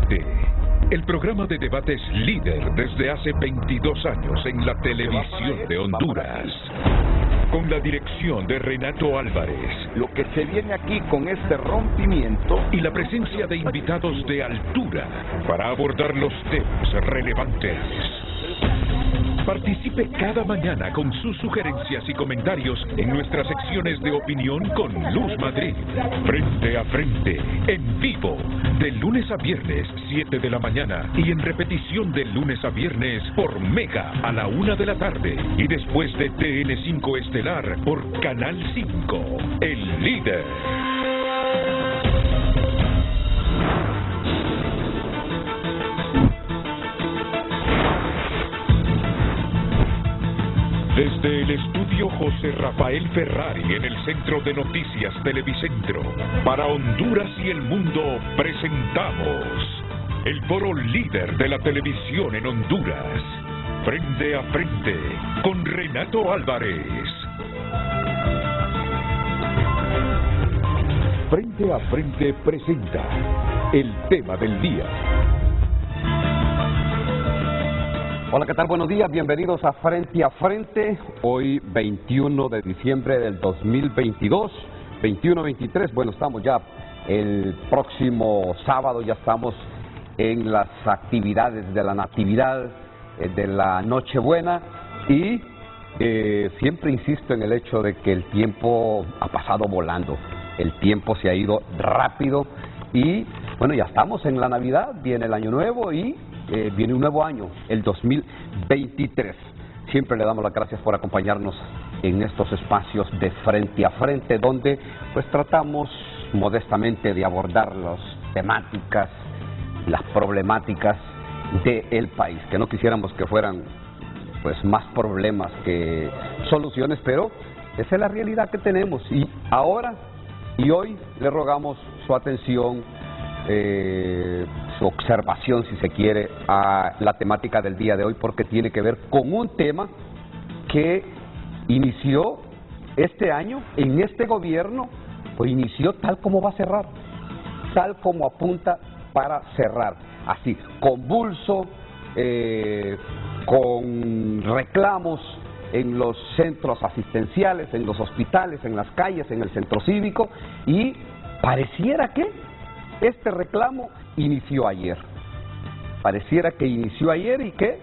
Frente, el programa de debates líder desde hace 22 años en la televisión de Honduras. Con la dirección de Renato Álvarez. Lo que se viene aquí con este rompimiento y la presencia de invitados de altura para abordar los temas relevantes. Participe cada mañana con sus sugerencias y comentarios en nuestras secciones de opinión con Luz Madrid. Frente a Frente, en vivo, de lunes a viernes, 7 de la mañana, y en repetición de lunes a viernes por Mega a la 1 de la tarde, y después de TN5 Estelar por Canal 5, el líder. Desde el estudio José Rafael Ferrari en el Centro de Noticias Televicentro, para Honduras y el mundo presentamos el foro líder de la televisión en Honduras. Frente a Frente con Renato Álvarez. Frente a Frente presenta el tema del día. Hola, ¿qué tal? Buenos días, bienvenidos a Frente a Frente. Hoy 21 de diciembre del 2022, 21-23, bueno, estamos ya el próximo sábado, ya estamos en las actividades de la Natividad, de la Nochebuena, y siempre insisto en el hecho de que el tiempo ha pasado volando, el tiempo se ha ido rápido y bueno, ya estamos en la Navidad, viene el Año Nuevo y viene un nuevo año, el 2023. Siempre le damos las gracias por acompañarnos en estos espacios de Frente a Frente, donde pues tratamos modestamente de abordar las temáticas, las problemáticas del país, que no quisiéramos que fueran pues más problemas que soluciones, pero esa es la realidad que tenemos. Y ahora y hoy le rogamos su atención, su observación, si se quiere, a la temática del día de hoy, porque tiene que ver con un tema que inició este año, en este gobierno, pues inició tal como va a cerrar, tal como apunta para cerrar, así, convulso, con reclamos en los centros asistenciales, en los hospitales, en las calles, en el centro cívico, y pareciera que este reclamo inició ayer. Pareciera que inició ayer y que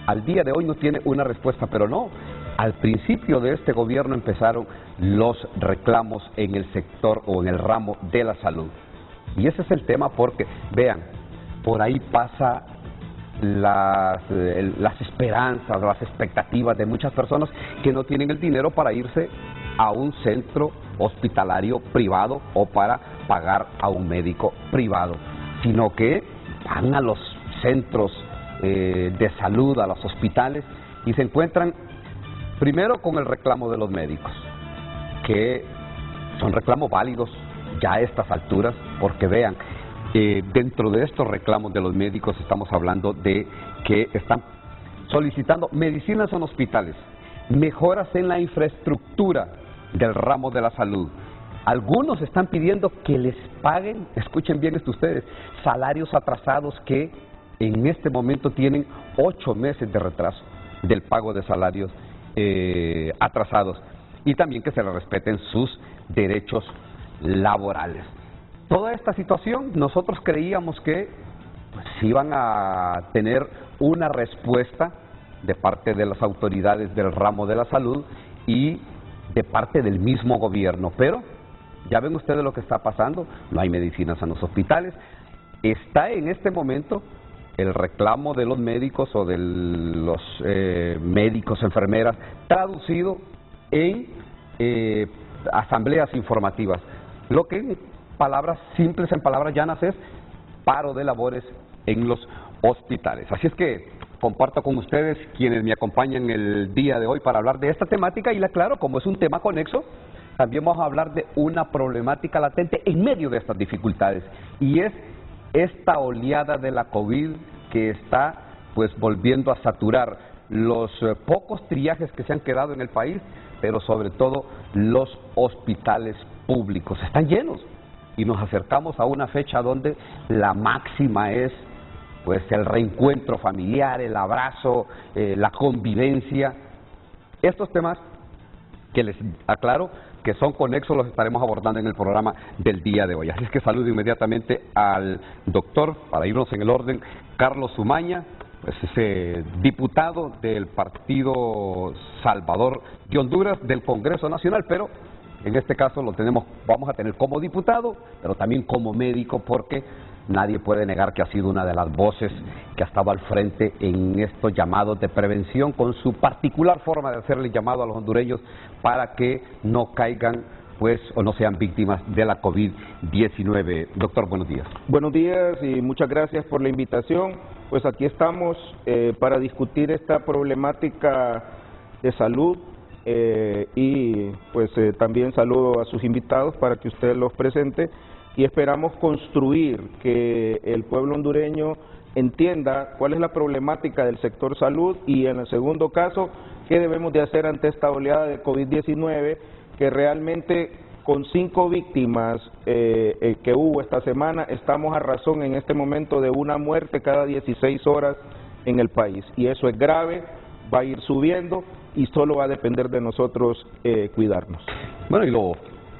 al día de hoy no tiene una respuesta, pero no. Al principio de este gobierno empezaron los reclamos en el sector o en el ramo de la salud. Y ese es el tema porque, vean, por ahí pasa las esperanzas, las expectativas de muchas personas que no tienen el dinero para irse a un centro hospitalario privado o para pagar a un médico privado, sino que van a los centros de salud, a los hospitales, y se encuentran primero con el reclamo de los médicos, que son reclamos válidos ya a estas alturas, porque vean, dentro de estos reclamos de los médicos estamos hablando de que están solicitando medicinas en hospitales, mejoras en la infraestructura del ramo de la salud. Algunos están pidiendo que les paguen, escuchen bien esto ustedes, salarios atrasados que en este momento tienen 8 meses de retraso del pago de salarios atrasados, y también que se les respeten sus derechos laborales. Toda esta situación nosotros creíamos que pues, iban a tener una respuesta de parte de las autoridades del ramo de la salud y de parte del mismo gobierno, pero ya ven ustedes lo que está pasando, no hay medicinas en los hospitales. Está en este momento el reclamo de los médicos o de los médicos, enfermeras, traducido en asambleas informativas, lo que en palabras simples, en palabras llanas, es paro de labores en los hospitales. Así es que comparto con ustedes, quienes me acompañan el día de hoy, para hablar de esta temática, y la aclaro, como es un tema conexo, también vamos a hablar de una problemática latente en medio de estas dificultades, y es esta oleada de la COVID que está pues volviendo a saturar los pocos triajes que se han quedado en el país, pero sobre todo los hospitales públicos. Están llenos, y nos acercamos a una fecha donde la máxima es pues el reencuentro familiar, el abrazo, la convivencia. Estos temas que les aclaro que son conexos los estaremos abordando en el programa del día de hoy. Así es que saludo inmediatamente al doctor, para irnos en el orden, Carlos Umaña, pues ese diputado del Partido Salvador de Honduras del Congreso Nacional, pero en este caso vamos a tener como diputado, pero también como médico, porque nadie puede negar que ha sido una de las voces que ha estado al frente en estos llamados de prevención, con su particular forma de hacerle llamado a los hondureños para que no caigan pues o no sean víctimas de la COVID-19. Doctor, buenos días. Buenos días y muchas gracias por la invitación. Pues aquí estamos para discutir esta problemática de salud y pues también saludo a sus invitados para que usted los presente. Y esperamos construir que el pueblo hondureño entienda cuál es la problemática del sector salud y, en el segundo caso, qué debemos de hacer ante esta oleada de COVID-19 que realmente con 5 víctimas que hubo esta semana estamos a razón en este momento de una muerte cada 16 horas en el país, y eso es grave, va a ir subiendo y solo va a depender de nosotros cuidarnos. Bueno, y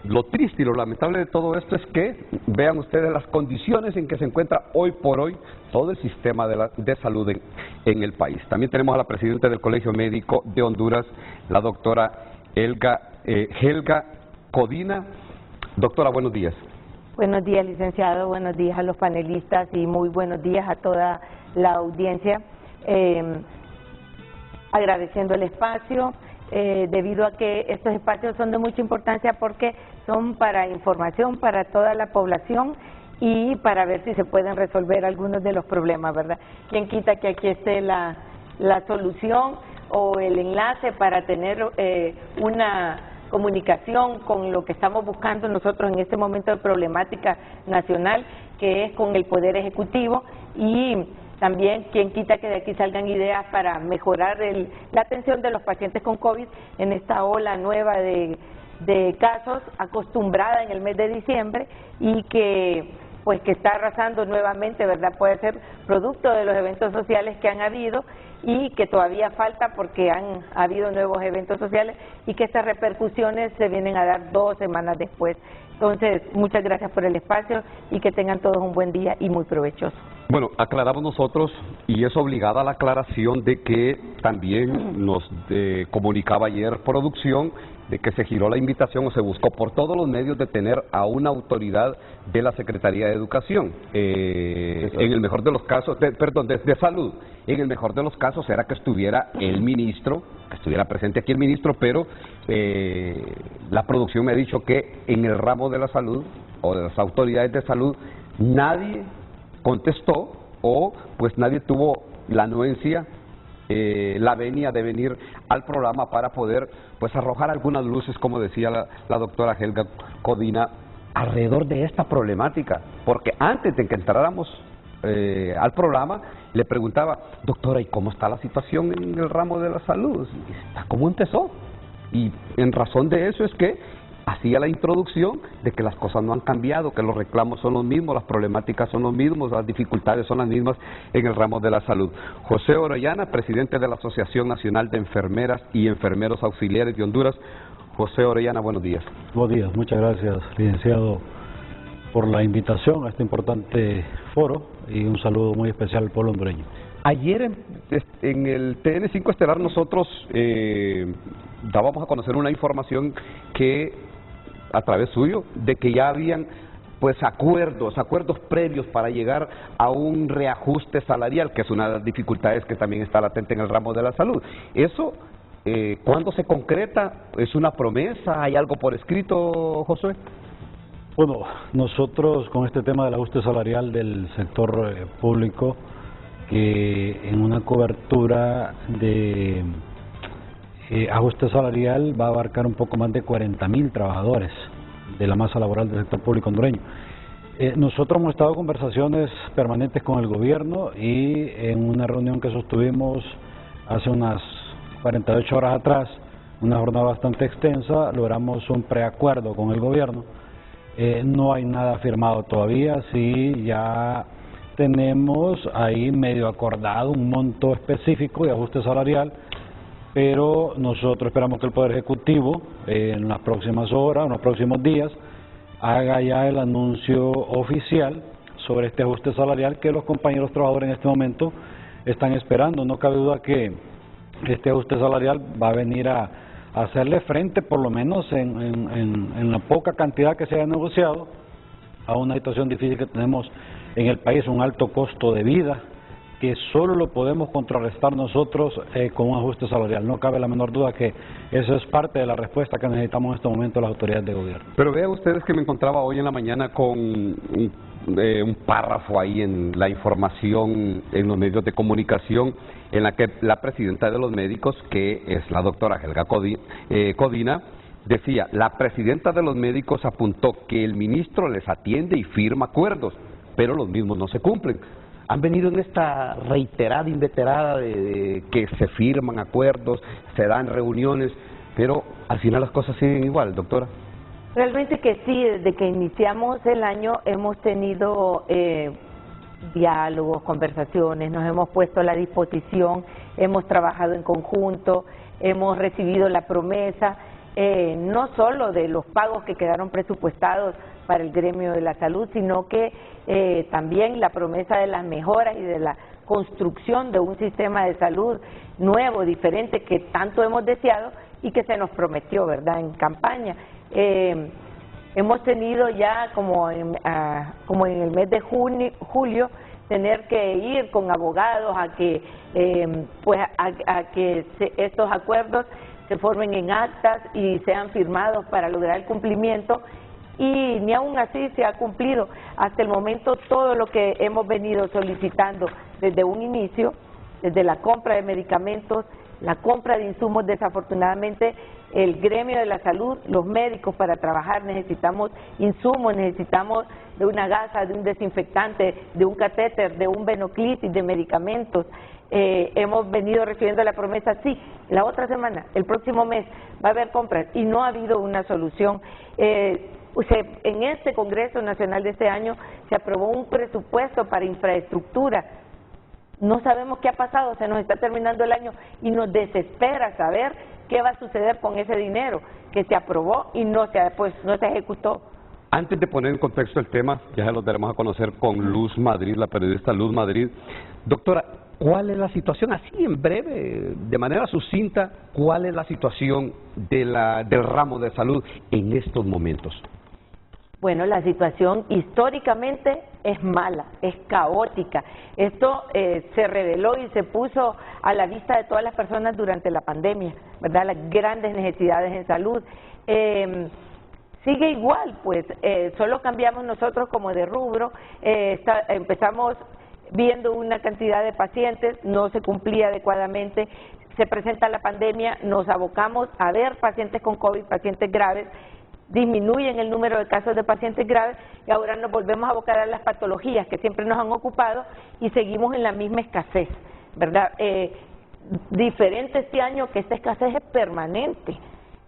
lo triste y lo lamentable de todo esto es que vean ustedes las condiciones en que se encuentra hoy por hoy todo el sistema de salud en el país. También tenemos a la presidenta del Colegio Médico de Honduras, la doctora Helga Codina. Doctora, buenos días. Buenos días, licenciado, buenos días a los panelistas y muy buenos días a toda la audiencia. Agradeciendo el espacio, debido a que estos espacios son de mucha importancia porque son para información para toda la población y para ver si se pueden resolver algunos de los problemas, ¿verdad? ¿Quién quita que aquí esté la solución o el enlace para tener una comunicación con lo que estamos buscando nosotros en este momento de problemática nacional, que es con el Poder Ejecutivo, y también quién quita que de aquí salgan ideas para mejorar la atención de los pacientes con COVID en esta ola nueva de casos acostumbrada en el mes de diciembre y que pues que está arrasando nuevamente, ¿verdad? Puede ser producto de los eventos sociales que han habido y que todavía falta porque han habido nuevos eventos sociales y que estas repercusiones se vienen a dar 2 semanas después. Entonces, muchas gracias por el espacio y que tengan todos un buen día y muy provechoso. Bueno, aclaramos nosotros, y es obligada la aclaración de que también nos comunicaba ayer producción de que se giró la invitación o se buscó por todos los medios de tener a una autoridad de la Secretaría de Educación, en el mejor de los casos, de salud. En el mejor de los casos era que estuviera el ministro, que estuviera presente aquí el ministro, pero la producción me ha dicho que en el ramo de la salud o de las autoridades de salud nadie contestó o pues nadie tuvo la anuencia, la venia de venir al programa para poder pues arrojar algunas luces, como decía la doctora Helga Codina, alrededor de esta problemática, porque antes de que entráramos al programa le preguntaba, doctora, ¿y cómo está la situación en el ramo de la salud? ¿Cómo empezó? Y en razón de eso es que hacía la introducción de que las cosas no han cambiado, que los reclamos son los mismos, las problemáticas son los mismos, las dificultades son las mismas en el ramo de la salud. José Orellana, presidente de la Asociación Nacional de Enfermeras y Enfermeros Auxiliares de Honduras. José Orellana, buenos días. Buenos días, muchas gracias, licenciado, por la invitación a este importante foro y un saludo muy especial al pueblo hondureño. Ayer en el TN5 Estelar nosotros dábamos a conocer una información que, a través suyo, de que ya habían pues acuerdos previos para llegar a un reajuste salarial, que es una de las dificultades que también está latente en el ramo de la salud. Eso, ¿cuándo se concreta? ¿Es una promesa? ¿Hay algo por escrito, Josué? Bueno, nosotros con este tema del ajuste salarial del sector público, que en una cobertura de ajuste salarial va a abarcar un poco más de 40.000 trabajadores de la masa laboral del sector público hondureño. Nosotros hemos estado en conversaciones permanentes con el gobierno y en una reunión que sostuvimos hace unas 48 horas atrás, una jornada bastante extensa, logramos un preacuerdo con el gobierno No hay nada firmado todavía, sí ya tenemos ahí medio acordado un monto específico de ajuste salarial, pero nosotros esperamos que el Poder Ejecutivo en las próximas horas, en los próximos días, haga ya el anuncio oficial sobre este ajuste salarial que los compañeros trabajadores en este momento están esperando. No cabe duda que este ajuste salarial va a venir a hacerle frente, por lo menos en la poca cantidad que se haya negociado, a una situación difícil que tenemos en el país, un alto costo de vida, que solo lo podemos contrarrestar nosotros con un ajuste salarial. No cabe la menor duda que eso es parte de la respuesta que necesitamos en este momento las autoridades de gobierno. Pero vean ustedes que me encontraba hoy en la mañana con un párrafo ahí en la información en los medios de comunicación en la que la presidenta de los médicos, que es la doctora Helga Codina, decía: la presidenta de los médicos apuntó que el ministro les atiende y firma acuerdos, pero los mismos no se cumplen. Han venido en esta reiterada, inveterada de que se firman acuerdos, se dan reuniones, pero al final las cosas siguen igual, doctora. Realmente que sí, desde que iniciamos el año hemos tenido diálogos, conversaciones, nos hemos puesto a la disposición, hemos trabajado en conjunto, hemos recibido la promesa, no solo de los pagos que quedaron presupuestados para el gremio de la salud, sino que también la promesa de las mejoras y de la construcción de un sistema de salud nuevo, diferente, que tanto hemos deseado y que se nos prometió, ¿verdad?, en campaña. Hemos tenido ya como en el mes de julio tener que ir con abogados a que estos acuerdos se formen en actas y sean firmados para lograr el cumplimiento, y ni aún así se ha cumplido hasta el momento todo lo que hemos venido solicitando desde un inicio, desde la compra de medicamentos, la compra de insumos. Desafortunadamente el gremio de la salud, los médicos, para trabajar necesitamos insumos, necesitamos de una gasa, de un desinfectante, de un catéter, de un venoclisis, de medicamentos. Hemos venido recibiendo la promesa: sí, la otra semana, el próximo mes va a haber compras, y no ha habido una solución. En este Congreso Nacional de este año se aprobó un presupuesto para infraestructura. No sabemos qué ha pasado, se nos está terminando el año y nos desespera saber qué va a suceder con ese dinero que se aprobó y no se ejecutó. Antes de poner en contexto el tema, ya se los daremos a conocer con Luz Madrid, la periodista Luz Madrid. Doctora, ¿cuál es la situación, así en breve, de manera sucinta, cuál es la situación del ramo de salud en estos momentos? Bueno, la situación históricamente es mala, es caótica. Esto se reveló y se puso a la vista de todas las personas durante la pandemia, ¿verdad? Las grandes necesidades en salud. Sigue igual, pues, solo cambiamos nosotros como de rubro. Empezamos viendo una cantidad de pacientes, no se cumplía adecuadamente, se presenta la pandemia, nos abocamos a ver pacientes con COVID, pacientes graves, disminuyen el número de casos de pacientes graves y ahora nos volvemos a abocar a las patologías que siempre nos han ocupado y seguimos en la misma escasez, ¿verdad? Diferente este año, que esta escasez es permanente,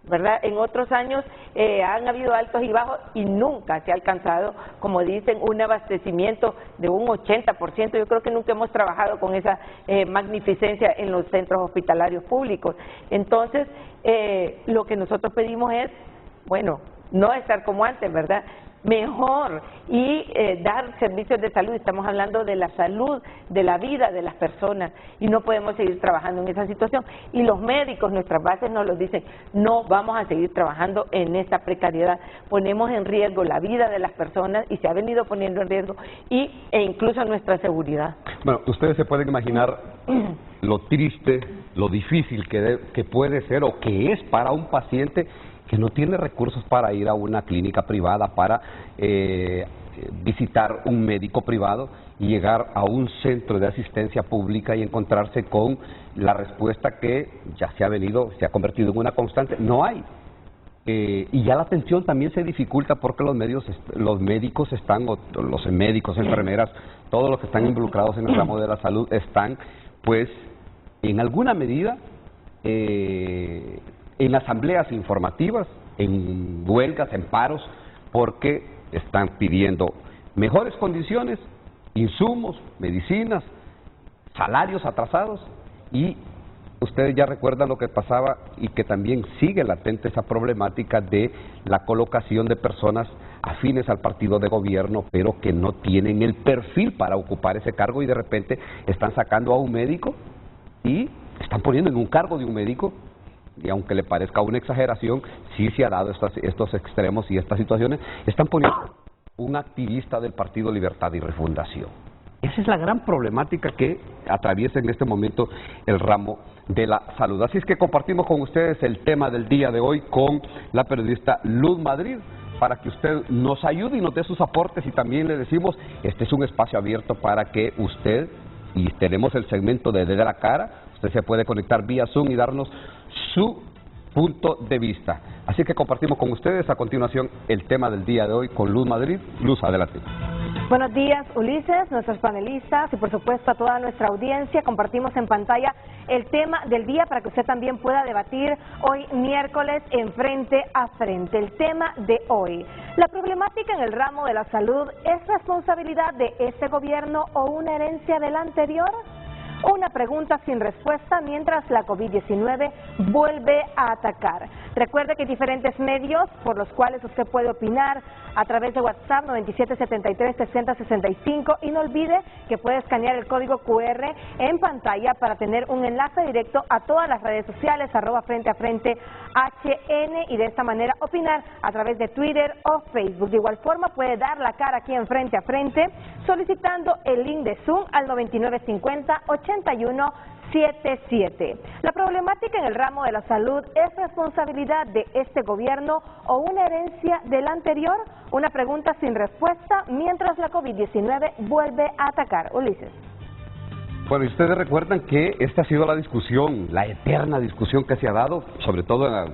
¿verdad? En otros años han habido altos y bajos y nunca se ha alcanzado, como dicen, un abastecimiento de un 80%. Yo creo que nunca hemos trabajado con esa magnificencia en los centros hospitalarios públicos. Entonces, lo que nosotros pedimos es, bueno, no estar como antes, ¿verdad?, mejor, y dar servicios de salud. Estamos hablando de la salud, de la vida de las personas, y no podemos seguir trabajando en esa situación. Y los médicos, nuestras bases nos lo dicen: no vamos a seguir trabajando en esta precariedad, ponemos en riesgo la vida de las personas, y se ha venido poniendo en riesgo, e incluso nuestra seguridad. Bueno, ustedes se pueden imaginar lo triste, lo difícil que puede ser o que es para un paciente que no tiene recursos para ir a una clínica privada, para visitar un médico privado y llegar a un centro de asistencia pública y encontrarse con la respuesta que ya se ha convertido en una constante: no hay. Y ya la atención también se dificulta porque los médicos están, los médicos, enfermeras, todos los que están involucrados en el ramo de la salud están, pues, en alguna medida, en asambleas informativas, en huelgas, en paros, porque están pidiendo mejores condiciones, insumos, medicinas, salarios atrasados, y ustedes ya recuerdan lo que pasaba y que también sigue latente esa problemática de la colocación de personas afines al partido de gobierno, pero que no tienen el perfil para ocupar ese cargo, y de repente están sacando a un médico y están poniendo en un cargo de un médico, y aunque le parezca una exageración, sí se ha dado estos extremos y estas situaciones, están poniendo un activista del Partido Libertad y Refundación. Esa es la gran problemática que atraviesa en este momento el ramo de la salud. Así es que compartimos con ustedes el tema del día de hoy con la periodista Luz Madrid, para que usted nos ayude y nos dé sus aportes, y también le decimos, este es un espacio abierto para que usted, y tenemos el segmento de Desde la Cara, usted se puede conectar vía Zoom y darnos su punto de vista. Así que compartimos con ustedes a continuación el tema del día de hoy con Luz Madrid. Luz, adelante. Buenos días, Ulises, nuestros panelistas y por supuesto a toda nuestra audiencia. Compartimos en pantalla el tema del día para que usted también pueda debatir hoy miércoles en Frente a Frente. El tema de hoy: la problemática en el ramo de la salud, ¿es responsabilidad de este gobierno o una herencia del anterior? Una pregunta sin respuesta mientras la COVID-19 vuelve a atacar. Recuerde que hay diferentes medios por los cuales usted puede opinar a través de WhatsApp 9773-365, y no olvide que puede escanear el código QR en pantalla para tener un enlace directo a todas las redes sociales, @Frente a Frente HN, y de esta manera opinar a través de Twitter o Facebook. De igual forma puede dar la cara aquí en Frente a Frente solicitando el link de Zoom al 9950-8177. La problemática en el ramo de la salud, ¿es responsabilidad de este gobierno o una herencia del anterior? Una pregunta sin respuesta mientras la COVID-19 vuelve a atacar. Ulises. Bueno, y ustedes recuerdan que esta ha sido la discusión, la eterna discusión que se ha dado, sobre todo a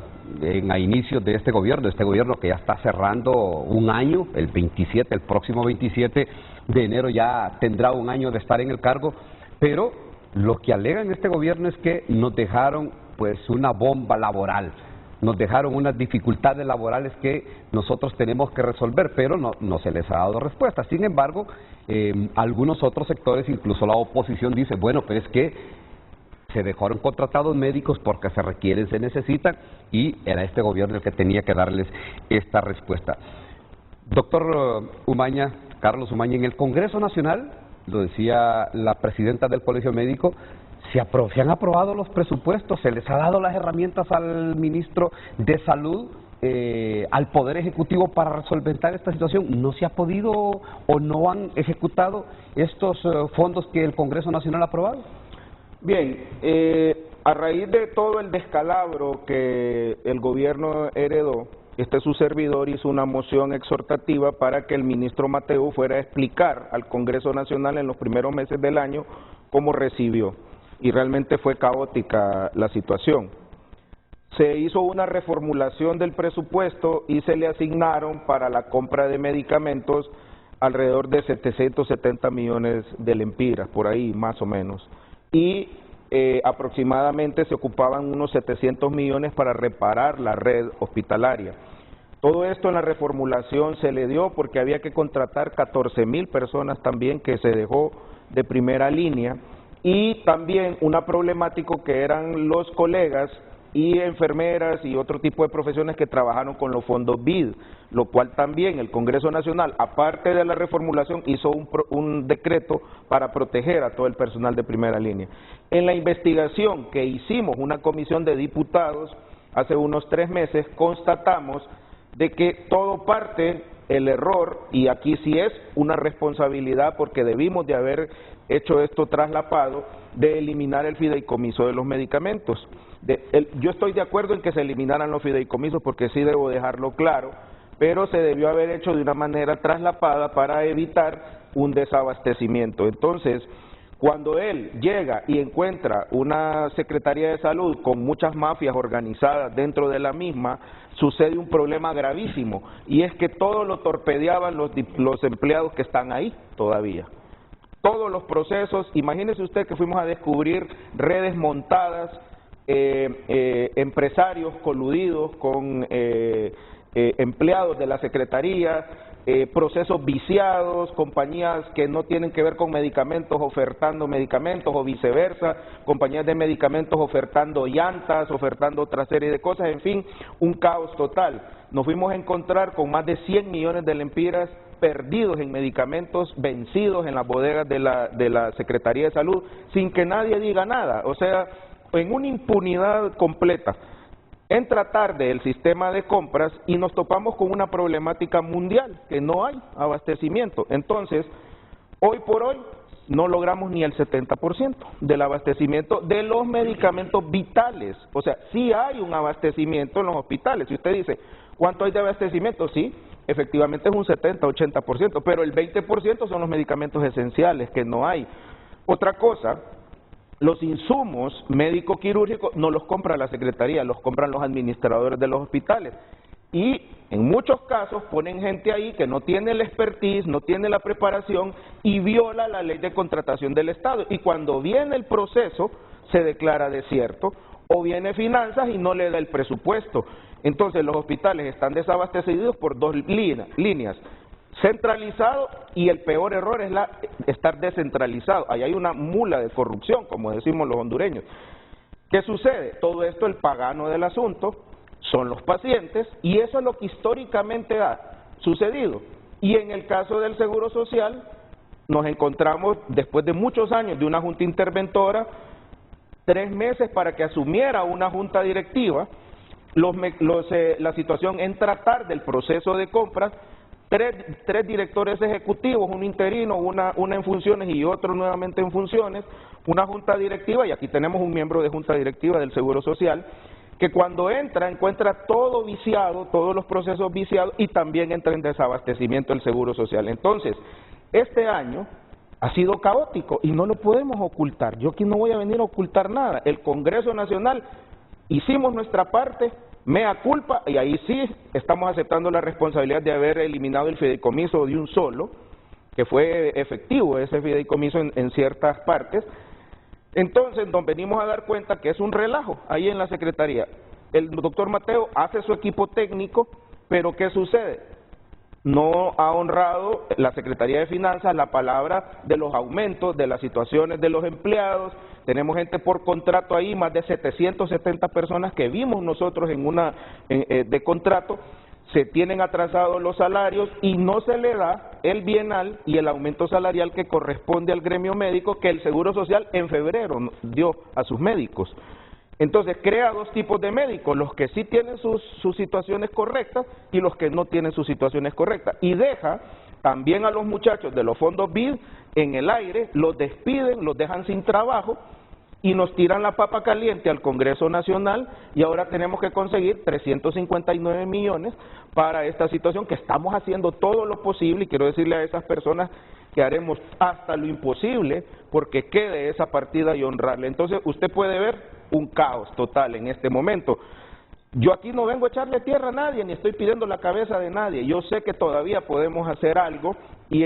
inicios de este gobierno que ya está cerrando un año, el próximo 27 de enero ya tendrá un año de estar en el cargo, pero lo que alegan este gobierno es que nos dejaron pues una bomba laboral, nos dejaron unas dificultades laborales que nosotros tenemos que resolver, pero no se les ha dado respuesta. Sin embargo, algunos otros sectores, incluso la oposición, dice, bueno, pero es que se dejaron contratados médicos porque se requieren, se necesitan, y era este gobierno el que tenía que darles esta respuesta. Doctor Umaña, Carlos Umaña, en el Congreso Nacional, lo decía la presidenta del Colegio Médico, se han aprobado los presupuestos, se les ha dado las herramientas al ministro de Salud, al Poder Ejecutivo para solventar esta situación. ¿No se ha podido o no han ejecutado estos fondos que el Congreso Nacional ha aprobado? Bien, a raíz de todo el descalabro que el gobierno heredó, su servidor hizo una moción exhortativa para que el ministro Mateu fuera a explicar al Congreso Nacional en los primeros meses del año cómo recibió, y realmente fue caótica la situación. Se hizo una reformulación del presupuesto y se le asignaron para la compra de medicamentos alrededor de 770 millones de lempiras, por ahí más o menos, y aproximadamente se ocupaban unos 700 millones para reparar la red hospitalaria. Todo esto en la reformulación se le dio porque había que contratar 14,000 personas también, que se dejó de primera línea, y también una problemática que eran los colegas y enfermeras y otro tipo de profesiones que trabajaron con los fondos BID, lo cual también el Congreso Nacional, aparte de la reformulación, hizo un decreto para proteger a todo el personal de primera línea. En la investigación que hicimos, una comisión de diputados, hace unos 3 meses, constatamos de que todo parte el error, y aquí sí es una responsabilidad porque debimos de haber hecho esto traslapado, de eliminar el fideicomiso de los medicamentos. Yo estoy de acuerdo en que se eliminaran los fideicomisos porque sí debo dejarlo claro, pero se debió haber hecho de una manera traslapada para evitar un desabastecimiento. Entonces, cuando él llega y encuentra una Secretaría de Salud con muchas mafias organizadas dentro de la misma, sucede un problema gravísimo, y es que todo lo torpedeaban los empleados que están ahí todavía. Todos los procesos, imagínese usted que fuimos a descubrir redes montadas, empresarios coludidos con empleados de la Secretaría, procesos viciados, compañías que no tienen que ver con medicamentos ofertando medicamentos o viceversa, compañías de medicamentos ofertando llantas, ofertando otra serie de cosas, en fin, un caos total. Nos fuimos a encontrar con más de 100 millones de lempiras perdidos en medicamentos vencidos en las bodegas de la Secretaría de Salud sin que nadie diga nada, o sea, en una impunidad completa. Entra tarde el sistema de compras y nos topamos con una problemática mundial, que no hay abastecimiento. Entonces, hoy por hoy no logramos ni el 70% del abastecimiento de los medicamentos vitales. O sea, sí hay un abastecimiento en los hospitales. Si usted dice, ¿cuánto hay de abastecimiento? Sí, efectivamente es un 70-80%, pero el 20% son los medicamentos esenciales que no hay. Otra cosa, los insumos médico-quirúrgicos no los compra la Secretaría, los compran los administradores de los hospitales. Y en muchos casos ponen gente ahí que no tiene el expertise, no tiene la preparación y viola la ley de contratación del Estado. Y cuando viene el proceso se declara desierto o viene finanzas y no le da el presupuesto. Entonces los hospitales están desabastecidos por dos líneas. Centralizado y el peor error es estar descentralizado. Ahí hay una mula de corrupción, como decimos los hondureños. ¿Qué sucede? Todo esto, el pagano del asunto, son los pacientes y eso es lo que históricamente ha sucedido. Y en el caso del Seguro Social, nos encontramos después de muchos años de una junta interventora, 3 meses para que asumiera una junta directiva, la situación entra tarde el proceso de compras, tres directores ejecutivos, un interino, una en funciones y otro nuevamente en funciones, una junta directiva, y aquí tenemos un miembro de junta directiva del Seguro Social, que cuando encuentra todo viciado, todos los procesos viciados, y también entra en desabastecimiento el Seguro Social. Entonces, este año ha sido caótico y no lo podemos ocultar. Yo aquí no voy a venir a ocultar nada. El Congreso Nacional hicimos nuestra parte, mea culpa, y ahí sí estamos aceptando la responsabilidad de haber eliminado el fideicomiso de un solo, que fue efectivo ese fideicomiso en ciertas partes. Entonces nos venimos a dar cuenta que es un relajo ahí en la Secretaría. El doctor Mateo hace su equipo técnico, pero ¿qué sucede? No ha honrado la Secretaría de Finanzas la palabra de los aumentos, de las situaciones de los empleados. Tenemos gente por contrato ahí, más de 770 personas que vimos nosotros de contrato, se tienen atrasados los salarios y no se le da el bienal y el aumento salarial que corresponde al gremio médico que el Seguro Social en febrero dio a sus médicos. Entonces crea dos tipos de médicos, los que sí tienen sus situaciones correctas y los que no tienen sus situaciones correctas. Y deja también a los muchachos de los fondos BID en el aire, los despiden, los dejan sin trabajo y nos tiran la papa caliente al Congreso Nacional y ahora tenemos que conseguir 359 millones para esta situación, que estamos haciendo todo lo posible, y quiero decirle a esas personas que haremos hasta lo imposible porque quede esa partida y honrarle. Entonces usted puede ver un caos total en este momento. Yo aquí no vengo a echarle tierra a nadie, ni estoy pidiendo la cabeza de nadie. Yo sé que todavía podemos hacer algo y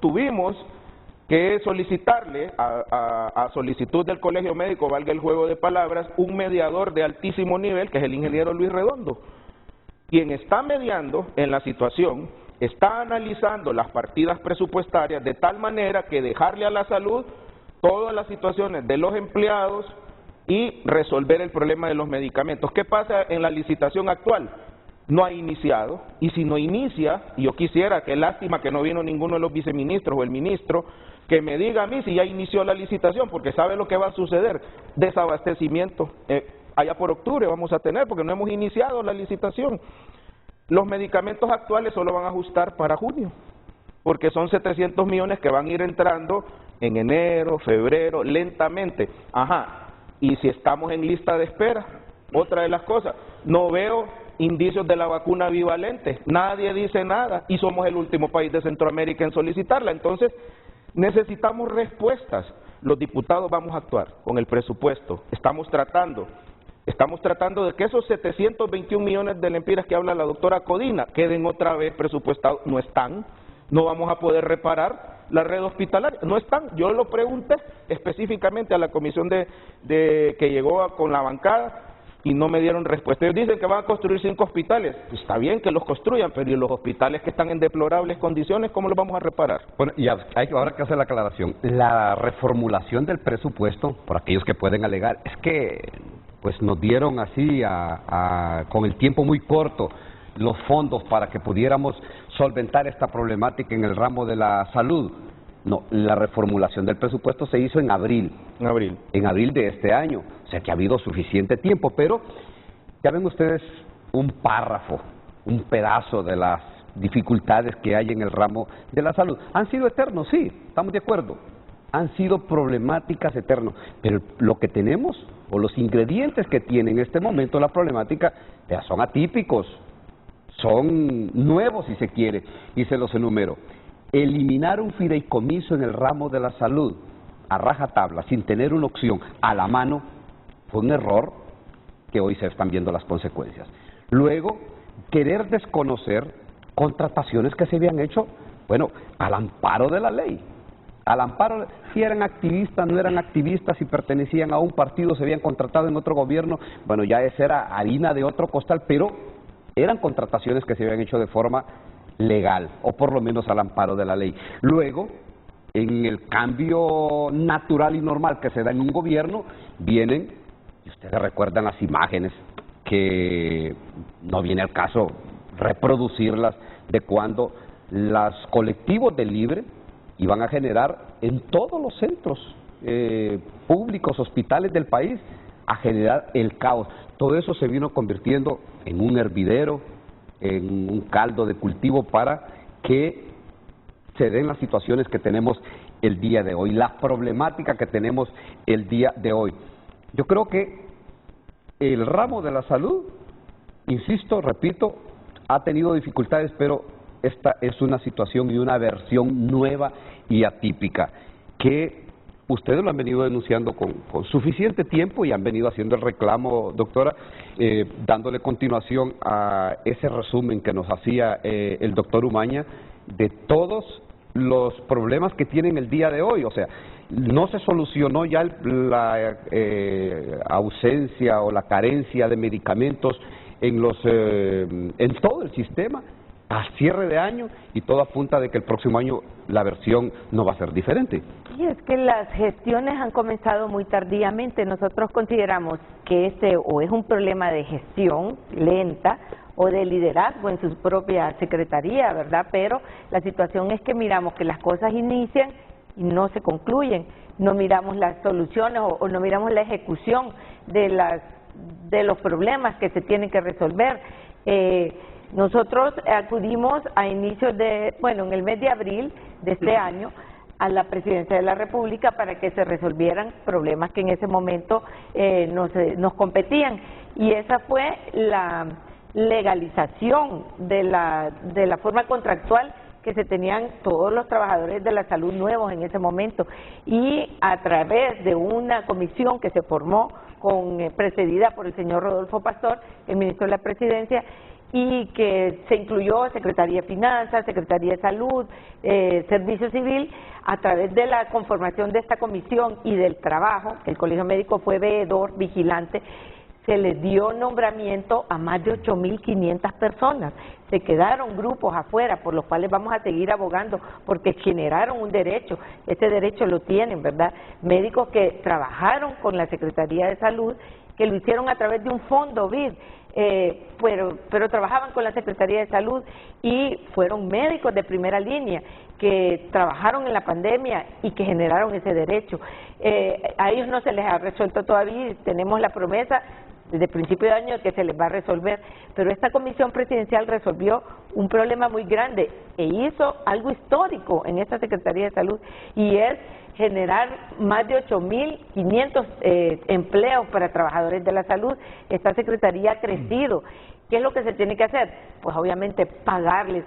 tuvimos que solicitarle a solicitud del Colegio Médico, valga el juego de palabras, un mediador de altísimo nivel, que es el ingeniero Luis Redondo, quien está mediando en la situación, está analizando las partidas presupuestarias de tal manera que dejarle a la salud todas las situaciones de los empleados y resolver el problema de los medicamentos. ¿Qué pasa en la licitación actual? No ha iniciado, y si no inicia, y yo quisiera, qué lástima que no vino ninguno de los viceministros o el ministro, que me diga a mí si ya inició la licitación, porque sabe lo que va a suceder, desabastecimiento, allá por octubre vamos a tener, porque no hemos iniciado la licitación. Los medicamentos actuales solo van a ajustar para junio, porque son 700 millones que van a ir entrando en enero, febrero, lentamente. Ajá, y si estamos en lista de espera, otra de las cosas, no veo indicios de la vacuna bivalente, nadie dice nada, y somos el último país de Centroamérica en solicitarla. Entonces necesitamos respuestas. Los diputados vamos a actuar con el presupuesto, estamos tratando de que esos 721 millones de lempiras que habla la doctora Codina queden otra vez presupuestados. No están, no vamos a poder reparar la red hospitalaria, no están. Yo lo pregunté específicamente a la comisión que llegó con la bancada, y no me dieron respuesta. Ellos dicen que van a construir 5 hospitales. Está bien que los construyan, pero ¿y los hospitales que están en deplorables condiciones, cómo los vamos a reparar? Bueno, y ahora que hacer la aclaración, la reformulación del presupuesto, por aquellos que pueden alegar, es que pues nos dieron así con el tiempo muy corto los fondos para que pudiéramos solventar esta problemática en el ramo de la salud. No, la reformulación del presupuesto se hizo en abril. En abril de este año. O sea que ha habido suficiente tiempo, pero ya ven ustedes un párrafo, un pedazo de las dificultades que hay en el ramo de la salud. Han sido eternos, sí, estamos de acuerdo. Han sido problemáticas eternas, pero lo que tenemos, o los ingredientes que tiene en este momento la problemática, ya son atípicos, son nuevos si se quiere, y se los enumero. Eliminar un fideicomiso en el ramo de la salud a rajatabla, sin tener una opción a la mano, fue un error que hoy se están viendo las consecuencias. Luego, querer desconocer contrataciones que se habían hecho, bueno, al amparo de la ley. Al amparo, si eran activistas, no eran activistas, si pertenecían a un partido, se habían contratado en otro gobierno, bueno, ya esa era harina de otro costal, pero eran contrataciones que se habían hecho de forma legal, o por lo menos al amparo de la ley. Luego, en el cambio natural y normal que se da en un gobierno, vienen, y ustedes recuerdan las imágenes, que no viene al caso reproducirlas, de cuando los colectivos de Libre iban a generar en todos los centros públicos, hospitales del país, a generar el caos. Todo eso se vino convirtiendo en un hervidero, en un caldo de cultivo para que se den las situaciones que tenemos el día de hoy, la problemática que tenemos el día de hoy. Yo creo que el ramo de la salud, insisto, repito, ha tenido dificultades, pero esta es una situación y una versión nueva y atípica que ustedes lo han venido denunciando con suficiente tiempo y han venido haciendo el reclamo, doctora, dándole continuación a ese resumen que nos hacía el doctor Umaña de todos los problemas que tienen el día de hoy. O sea, no se solucionó ya la ausencia o la carencia de medicamentos en todo el sistema a cierre de año, y todo apunta de que el próximo año la versión no va a ser diferente. Y es que las gestiones han comenzado muy tardíamente. Nosotros consideramos que o es un problema de gestión lenta o de liderazgo en su propia secretaría, ¿verdad? Pero la situación es que miramos que las cosas inician y no se concluyen. No miramos las soluciones o no miramos la ejecución de los problemas que se tienen que resolver. Nosotros acudimos a inicios en el mes de abril de este año a la Presidencia de la República para que se resolvieran problemas que en ese momento nos competían, y esa fue la legalización de la forma contractual que se tenían todos los trabajadores de la salud nuevos en ese momento, y a través de una comisión que se formó precedida por el señor Rodolfo Pastor, el ministro de la Presidencia, y que se incluyó Secretaría de Finanzas, Secretaría de Salud, Servicio Civil. A través de la conformación de esta comisión y del trabajo, el Colegio Médico fue veedor, vigilante, se le dio nombramiento a más de 8.500 personas. Se quedaron grupos afuera por los cuales vamos a seguir abogando, porque generaron un derecho. Ese derecho lo tienen, ¿verdad? Médicos que trabajaron con la Secretaría de Salud, que lo hicieron a través de un fondo BID, pero trabajaban con la Secretaría de Salud y fueron médicos de primera línea que trabajaron en la pandemia y que generaron ese derecho. A ellos no se les ha resuelto todavía, tenemos la promesa desde principio de año que se les va a resolver, pero esta comisión presidencial resolvió un problema muy grande e hizo algo histórico en esta Secretaría de Salud, y es generar más de 8.500 empleos para trabajadores de la salud. Esta Secretaría ha crecido. ¿Qué es lo que se tiene que hacer? Pues obviamente pagarles.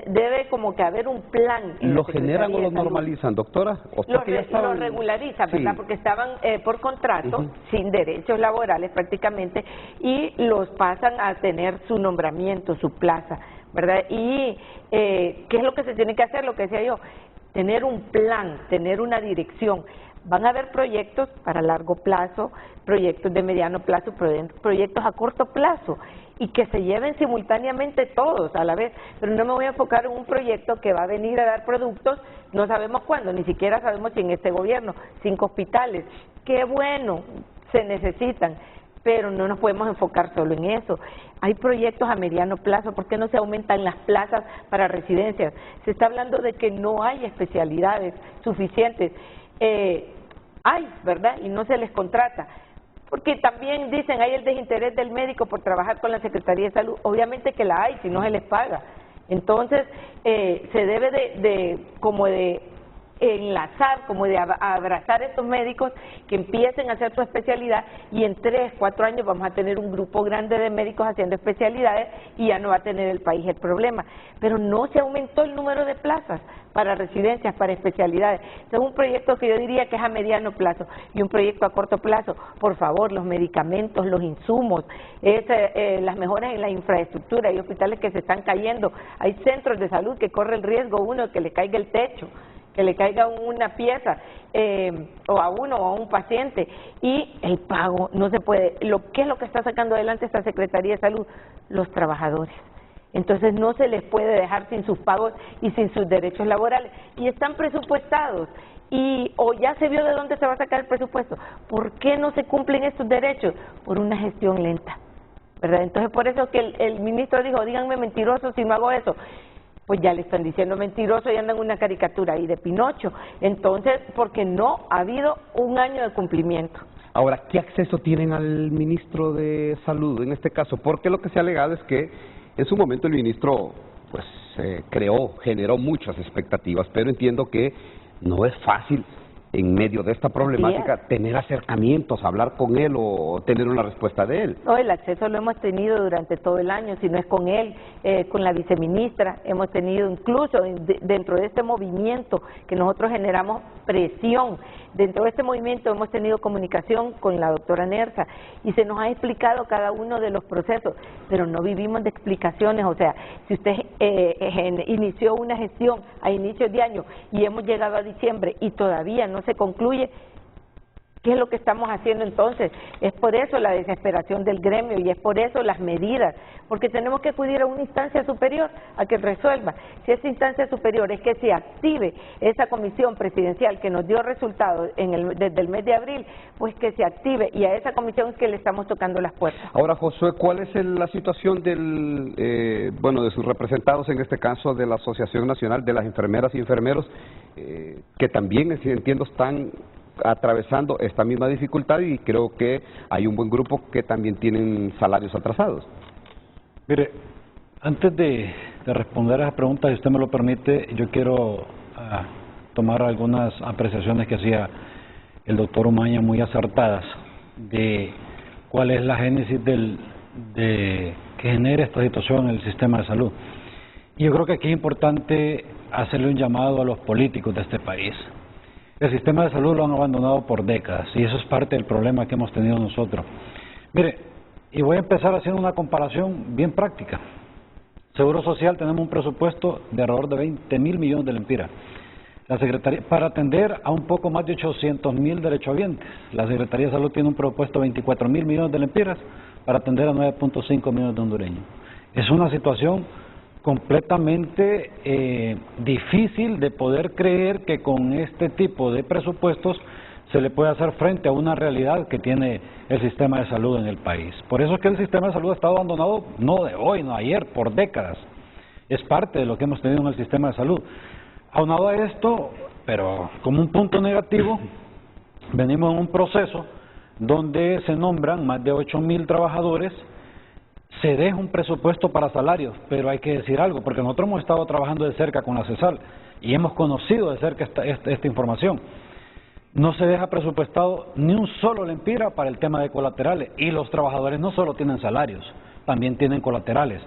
Debe como que haber un plan. ¿Lo generan o lo normalizan, doctora? Lo regularizan, ¿verdad? Sí. Porque estaban por contrato, sin derechos laborales prácticamente, y los pasan a tener su nombramiento, su plaza, ¿verdad? Y ¿qué es lo que se tiene que hacer? Lo que decía yo, tener un plan, tener una dirección. van a haber proyectos para largo plazo, proyectos de mediano plazo, proyectos a corto plazo, y que se lleven simultáneamente todos a la vez, pero no me voy a enfocar en un proyecto que va a venir a dar productos, no sabemos cuándo, ni siquiera sabemos si en este gobierno, 5 hospitales, qué bueno, se necesitan, pero no nos podemos enfocar solo en eso. Hay proyectos a mediano plazo, ¿por qué no se aumentan las plazas para residencias? Se está hablando de que no hay especialidades suficientes, hay, ¿verdad? Y no se les contrata. Porque también dicen, hay el desinterés del médico por trabajar con la Secretaría de Salud. Obviamente que la hay, si no se les paga. Entonces, se debe de enlazar, como de abrazar a estos médicos que empiecen a hacer su especialidad, y en 3, 4 años vamos a tener un grupo grande de médicos haciendo especialidades y ya no va a tener el país el problema. Pero no se aumentó el número de plazas para residencias, para especialidades. Este es un proyecto que yo diría que es a mediano plazo, y un proyecto a corto plazo, por favor, los medicamentos, los insumos, las mejoras en la infraestructura. Hay hospitales que se están cayendo, hay centros de salud que corre el riesgo uno que le caiga el techo, que le caiga una pieza, o a uno o a un paciente, y el pago no se puede. ¿Qué es lo que está sacando adelante esta Secretaría de Salud? Los trabajadores. Entonces no se les puede dejar sin sus pagos y sin sus derechos laborales, y están presupuestados, o ya se vio de dónde se va a sacar el presupuesto. ¿Por qué no se cumplen estos derechos? Por una gestión lenta, ¿verdad? Entonces por eso que el ministro dijo, díganme mentiroso si no hago eso. Pues ya le están diciendo mentiroso y andan una caricatura ahí de Pinocho. Entonces, porque no ha habido un año de cumplimiento. Ahora, ¿qué acceso tienen al ministro de Salud en este caso? Porque lo que se ha alegado es que en su momento el ministro pues generó muchas expectativas, pero entiendo que no es fácil en medio de esta problemática tener acercamientos, hablar con él o tener una respuesta de él. No, el acceso lo hemos tenido durante todo el año, si no es con él, con la viceministra, hemos tenido incluso dentro de este movimiento que nosotros generamos presión, dentro de este movimiento hemos tenido comunicación con la doctora Nerza y se nos ha explicado cada uno de los procesos, pero no vivimos de explicaciones. O sea, si usted inició una gestión a inicios de año y hemos llegado a diciembre y todavía no se concluye, ¿qué es lo que estamos haciendo entonces? Es por eso la desesperación del gremio y es por eso las medidas, porque tenemos que acudir a una instancia superior a que resuelva. Si esa instancia superior es que se active esa comisión presidencial que nos dio resultados desde el mes de abril, pues que se active, y a esa comisión es que le estamos tocando las puertas. Ahora, Josué, ¿cuál es la situación de sus representados, en este caso de la Asociación Nacional de las Enfermeras y Enfermeros, que también, si entiendo, están atravesando esta misma dificultad, y creo que hay un buen grupo que también tienen salarios atrasados? Mire, antes de responder a esas preguntas, si usted me lo permite, yo quiero tomar algunas apreciaciones que hacía el doctor Umaña, muy acertadas, de cuál es la génesis que genera esta situación en el sistema de salud. Y yo creo que aquí es importante hacerle un llamado a los políticos de este país. El sistema de salud lo han abandonado por décadas y eso es parte del problema que hemos tenido nosotros. Mire, y voy a empezar haciendo una comparación bien práctica. Seguro Social, tenemos un presupuesto de alrededor de 20.000 millones de lempiras. La Secretaría, para atender a un poco más de 800.000 derechohabientes, la Secretaría de Salud tiene un presupuesto de 24.000 millones de lempiras para atender a 9.5 millones de hondureños. Es una situación completamente difícil de poder creer que con este tipo de presupuestos se le puede hacer frente a una realidad que tiene el sistema de salud en el país. Por eso es que el sistema de salud ha estado abandonado no de hoy, no ayer, por décadas. Es parte de lo que hemos tenido en el sistema de salud. Aunado a esto, pero como un punto negativo, venimos en un proceso donde se nombran más de 8.000 trabajadores. Se deja un presupuesto para salarios, pero hay que decir algo, porque nosotros hemos estado trabajando de cerca con la CESAL y hemos conocido de cerca esta información. No se deja presupuestado ni un solo lempira para el tema de colaterales, y los trabajadores no solo tienen salarios, también tienen colaterales.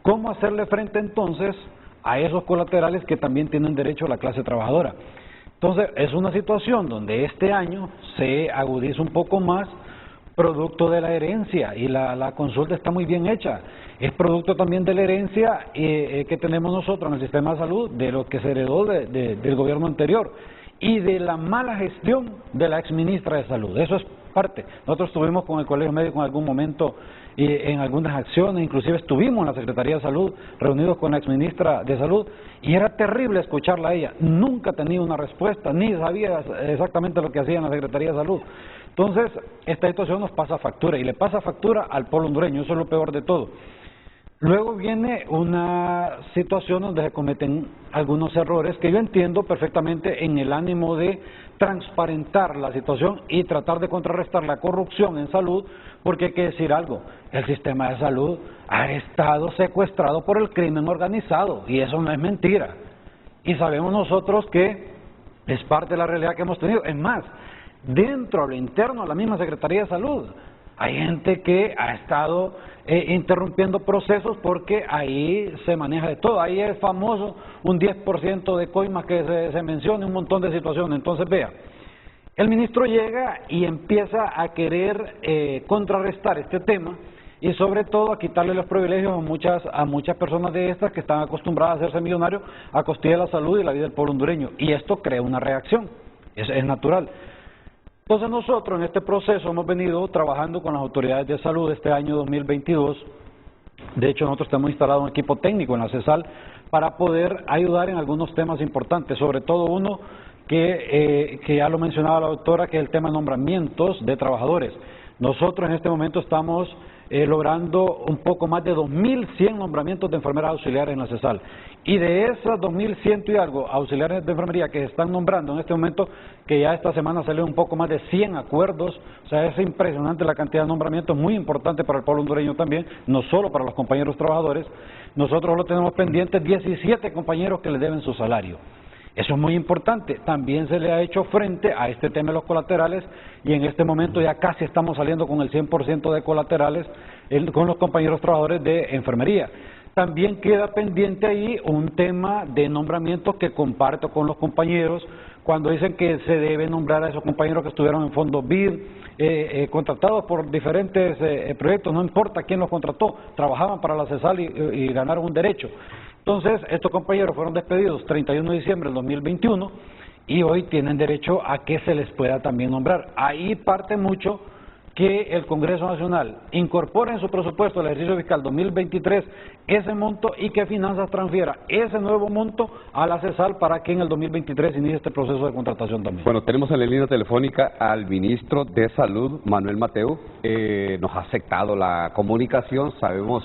¿Cómo hacerle frente entonces a esos colaterales que también tienen derecho a la clase trabajadora? Entonces, es una situación donde este año se agudiza un poco más, producto de la herencia, y la consulta está muy bien hecha. Es producto también de la herencia que tenemos nosotros en el sistema de salud, de lo que se heredó del gobierno anterior, y de la mala gestión de la exministra de Salud. Eso es parte. Nosotros estuvimos con el Colegio Médico en algún momento en algunas acciones, inclusive estuvimos en la Secretaría de Salud reunidos con la exministra de Salud y era terrible escucharla a ella. Nunca tenía una respuesta, ni sabía exactamente lo que hacía en la Secretaría de Salud. Entonces, esta situación nos pasa factura y le pasa factura al pueblo hondureño, eso es lo peor de todo. Luego viene una situación donde se cometen algunos errores que yo entiendo perfectamente en el ánimo de transparentar la situación y tratar de contrarrestar la corrupción en salud, porque hay que decir algo, el sistema de salud ha estado secuestrado por el crimen organizado y eso no es mentira. Y sabemos nosotros que es parte de la realidad que hemos tenido. Es más, dentro, a lo interno de la misma Secretaría de Salud, hay gente que ha estado interrumpiendo procesos porque ahí se maneja de todo. Ahí es famoso un 10% de coimas que se menciona, un montón de situaciones. Entonces, vea, el ministro llega y empieza a querer contrarrestar este tema y sobre todo a quitarle los privilegios a muchas personas de estas que están acostumbradas a hacerse millonarios a costilla de la salud y la vida del pueblo hondureño. Y esto crea una reacción, es natural. Entonces nosotros en este proceso hemos venido trabajando con las autoridades de salud este año 2022. De hecho, nosotros tenemos instalado un equipo técnico en la CESAL para poder ayudar en algunos temas importantes, sobre todo uno que ya lo mencionaba la doctora, que es el tema de nombramientos de trabajadores. Nosotros en este momento estamos logrando un poco más de 2.100 nombramientos de enfermeras auxiliares en la CESAL. Y de esas 2.100 y algo auxiliares de enfermería que se están nombrando en este momento, que ya esta semana salió un poco más de 100 acuerdos, o sea, es impresionante la cantidad de nombramientos, muy importante para el pueblo hondureño también, no solo para los compañeros trabajadores. Nosotros lo tenemos pendientes 17 compañeros que le deben su salario. Eso es muy importante. También se le ha hecho frente a este tema de los colaterales y en este momento ya casi estamos saliendo con el 100% de colaterales con los compañeros trabajadores de enfermería. También queda pendiente ahí un tema de nombramientos que comparto con los compañeros cuando dicen que se debe nombrar a esos compañeros que estuvieron en fondos BID, contratados por diferentes proyectos, no importa quién los contrató, trabajaban para la CESAL y ganaron un derecho. Entonces, estos compañeros fueron despedidos 31 de diciembre del 2021 y hoy tienen derecho a que se les pueda también nombrar. Ahí parte mucho que el Congreso Nacional incorpore en su presupuesto del ejercicio fiscal 2023 ese monto y que Finanzas transfiera ese nuevo monto a la CESAL para que en el 2023 inicie este proceso de contratación también. Bueno, tenemos en la línea telefónica al ministro de Salud, Manuel Mateu. Nos ha aceptado la comunicación, sabemos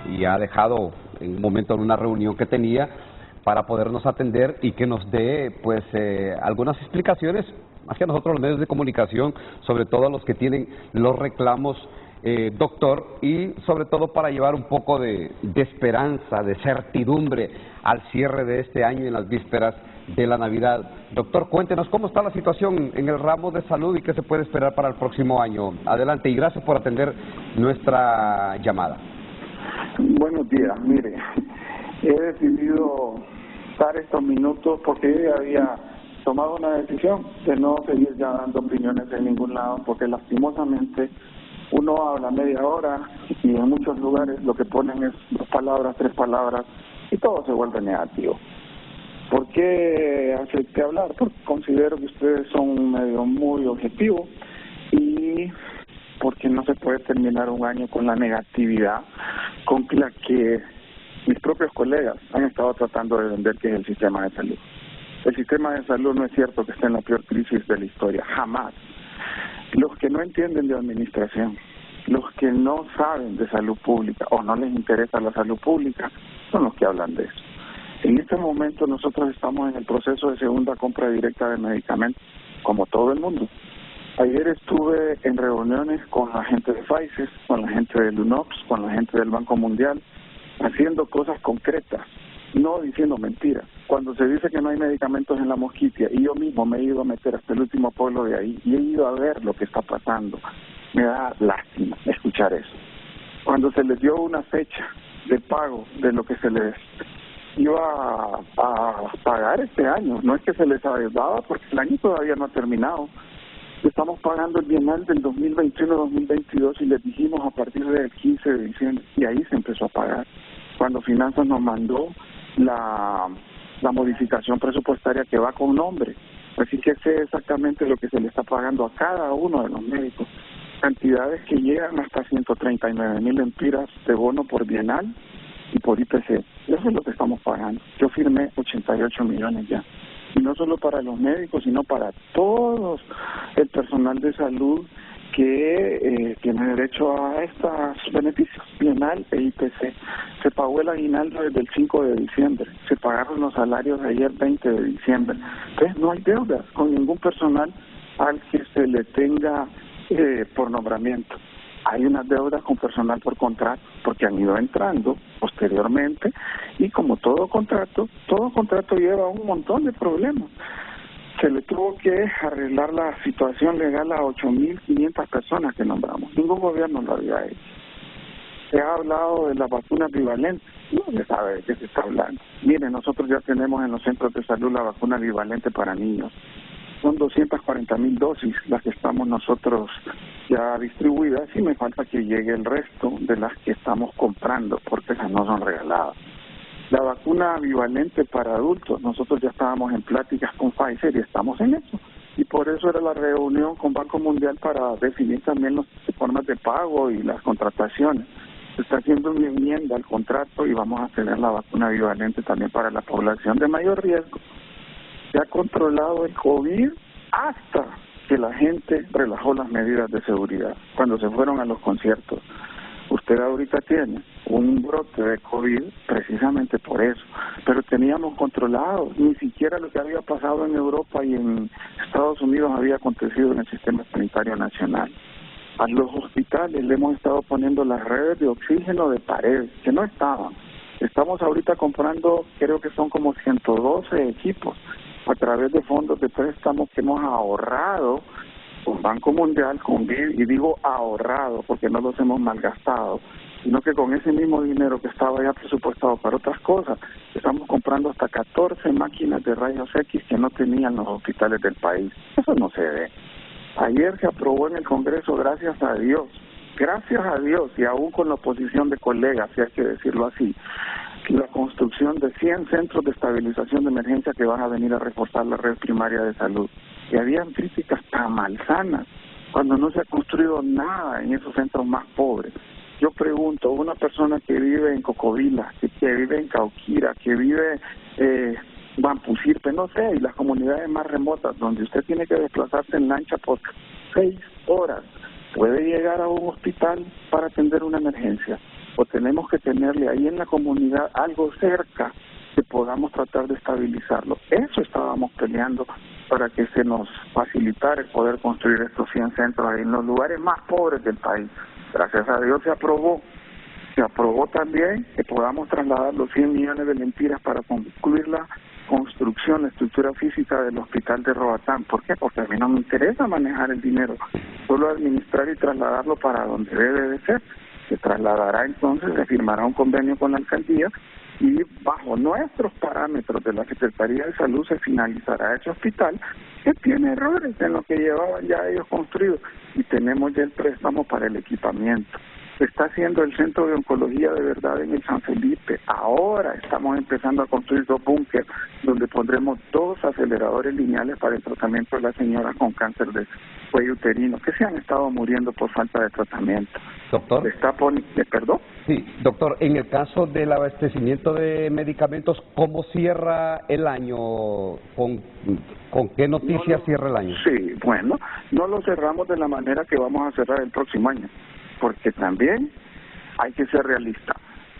y ha dejado en un momento en una reunión que tenía para podernos atender y que nos dé pues algunas explicaciones, más que a nosotros los medios de comunicación, sobre todo a los que tienen los reclamos, doctor, y sobre todo para llevar un poco de esperanza, de certidumbre al cierre de este año y en las vísperas de la Navidad. Doctor, cuéntenos cómo está la situación en el ramo de salud y qué se puede esperar para el próximo año. Adelante y gracias por atender nuestra llamada. Buenos días, mire, he decidido dar estos minutos porque yo ya había tomado una decisión de no seguir ya dando opiniones en ningún lado, porque lastimosamente uno habla media hora y en muchos lugares lo que ponen es 2 palabras, 3 palabras y todo se vuelve negativo. ¿Por qué acepté hablar? Porque considero que ustedes son un medio muy objetivo y porque no se puede terminar un año con la negatividad con la que mis propios colegas han estado tratando de vender que es el sistema de salud. El sistema de salud no es cierto que esté en la peor crisis de la historia, jamás. Los que no entienden de administración, los que no saben de salud pública o no les interesa la salud pública, son los que hablan de eso. En este momento nosotros estamos en el proceso de segunda compra directa de medicamentos, como todo el mundo. Ayer estuve en reuniones con la gente de Pfizer, con la gente del UNOPS, con la gente del Banco Mundial, haciendo cosas concretas, no diciendo mentiras. Cuando se dice que no hay medicamentos en la Mosquitia, y yo mismo me he ido a meter hasta el último pueblo de ahí, y he ido a ver lo que está pasando, me da lástima escuchar eso. Cuando se les dio una fecha de pago de lo que se les iba a pagar este año, no es que se les adeudaba porque el año todavía no ha terminado. Estamos pagando el bienal del 2021-2022 y les dijimos a partir del 15 de diciembre y ahí se empezó a pagar. Cuando Finanzas nos mandó la modificación presupuestaria que va con nombre Así que sé exactamente lo que se le está pagando a cada uno de los médicos. Cantidades que llegan hasta 139,000 lempiras de bono por bienal y por IPC. Eso es lo que estamos pagando. Yo firmé 88 millones ya. Y no solo para los médicos, sino para todos el personal de salud que tiene derecho a estos beneficios, bienal e IPC. Se pagó el aguinaldo desde el 5 de diciembre, se pagaron los salarios ayer 20 de diciembre. Entonces no hay deudas con ningún personal al que se le tenga por nombramiento. Hay unas deudas con personal por contrato, porque han ido entrando posteriormente, y como todo contrato lleva un montón de problemas. Se le tuvo que arreglar la situación legal a 8,500 personas que nombramos. Ningún gobierno lo había hecho. Se ha hablado de las vacunas bivalentes. No se sabe de qué se está hablando. Miren, nosotros ya tenemos en los centros de salud la vacuna bivalente para niños. Son 240,000 dosis las que estamos nosotros ya distribuidas, y me falta que llegue el resto de las que estamos comprando, porque esas no son regaladas. La vacuna bivalente para adultos, nosotros ya estábamos en pláticas con Pfizer y estamos en eso. Y por eso era la reunión con Banco Mundial para definir también las formas de pago y las contrataciones. Se está haciendo una enmienda al contrato y vamos a tener la vacuna bivalente también para la población de mayor riesgo. Se ha controlado el COVID hasta que la gente relajó las medidas de seguridad cuando se fueron a los conciertos. Usted ahorita tiene un brote de COVID precisamente por eso, pero teníamos controlado, ni siquiera lo que había pasado en Europa y en Estados Unidos había acontecido en el sistema sanitario nacional. A los hospitales le hemos estado poniendo las redes de oxígeno de pared, que no estaban. Estamos ahorita comprando, creo que son como 112 equipos a través de fondos de préstamo que hemos ahorrado con Banco Mundial, con BID, y digo ahorrado porque no los hemos malgastado, sino que con ese mismo dinero que estaba ya presupuestado para otras cosas, estamos comprando hasta 14 máquinas de rayos X que no tenían los hospitales del país. Eso no se ve. Ayer se aprobó en el Congreso, gracias a Dios, y aún con la oposición de colegas, si hay que decirlo así, la construcción de 100 centros de estabilización de emergencia que van a venir a reforzar la red primaria de salud. Y habían críticas tan malsanas cuando no se ha construido nada en esos centros más pobres. Yo pregunto, una persona que vive en Cocovila, que vive en Cauquira, que vive Mampusirpe, no sé, y las comunidades más remotas, donde usted tiene que desplazarse en lancha por 6 horas, ¿puede llegar a un hospital para atender una emergencia? O tenemos que tenerle ahí en la comunidad algo cerca que podamos tratar de estabilizarlo. Eso estábamos peleando para que se nos facilitara el poder construir estos 100 centros ahí en los lugares más pobres del país. Gracias a Dios se aprobó. Se aprobó también que podamos trasladar los 100 millones de lempiras para concluir la construcción, la estructura física del hospital de Roatán. ¿Por qué? Porque a mí no me interesa manejar el dinero, solo administrar y trasladarlo para donde debe de ser. Se trasladará entonces, se firmará un convenio con la alcaldía y bajo nuestros parámetros de la Secretaría de Salud se finalizará ese hospital que tiene errores en lo que llevaban ya ellos construidos y tenemos ya el préstamo para el equipamiento. Se está haciendo el centro de oncología de verdad en el San Felipe. Ahora estamos empezando a construir 2 búnkeres donde pondremos 2 aceleradores lineales para el tratamiento de las señoras con cáncer de cuello uterino que se han estado muriendo por falta de tratamiento. Doctor. ¿Perdón? Sí, doctor, en el caso del abastecimiento de medicamentos, ¿cómo cierra el año? ¿Con qué noticias cierra el año? Sí, bueno, no lo cerramos de la manera que vamos a cerrar el próximo año, porque también hay que ser realista.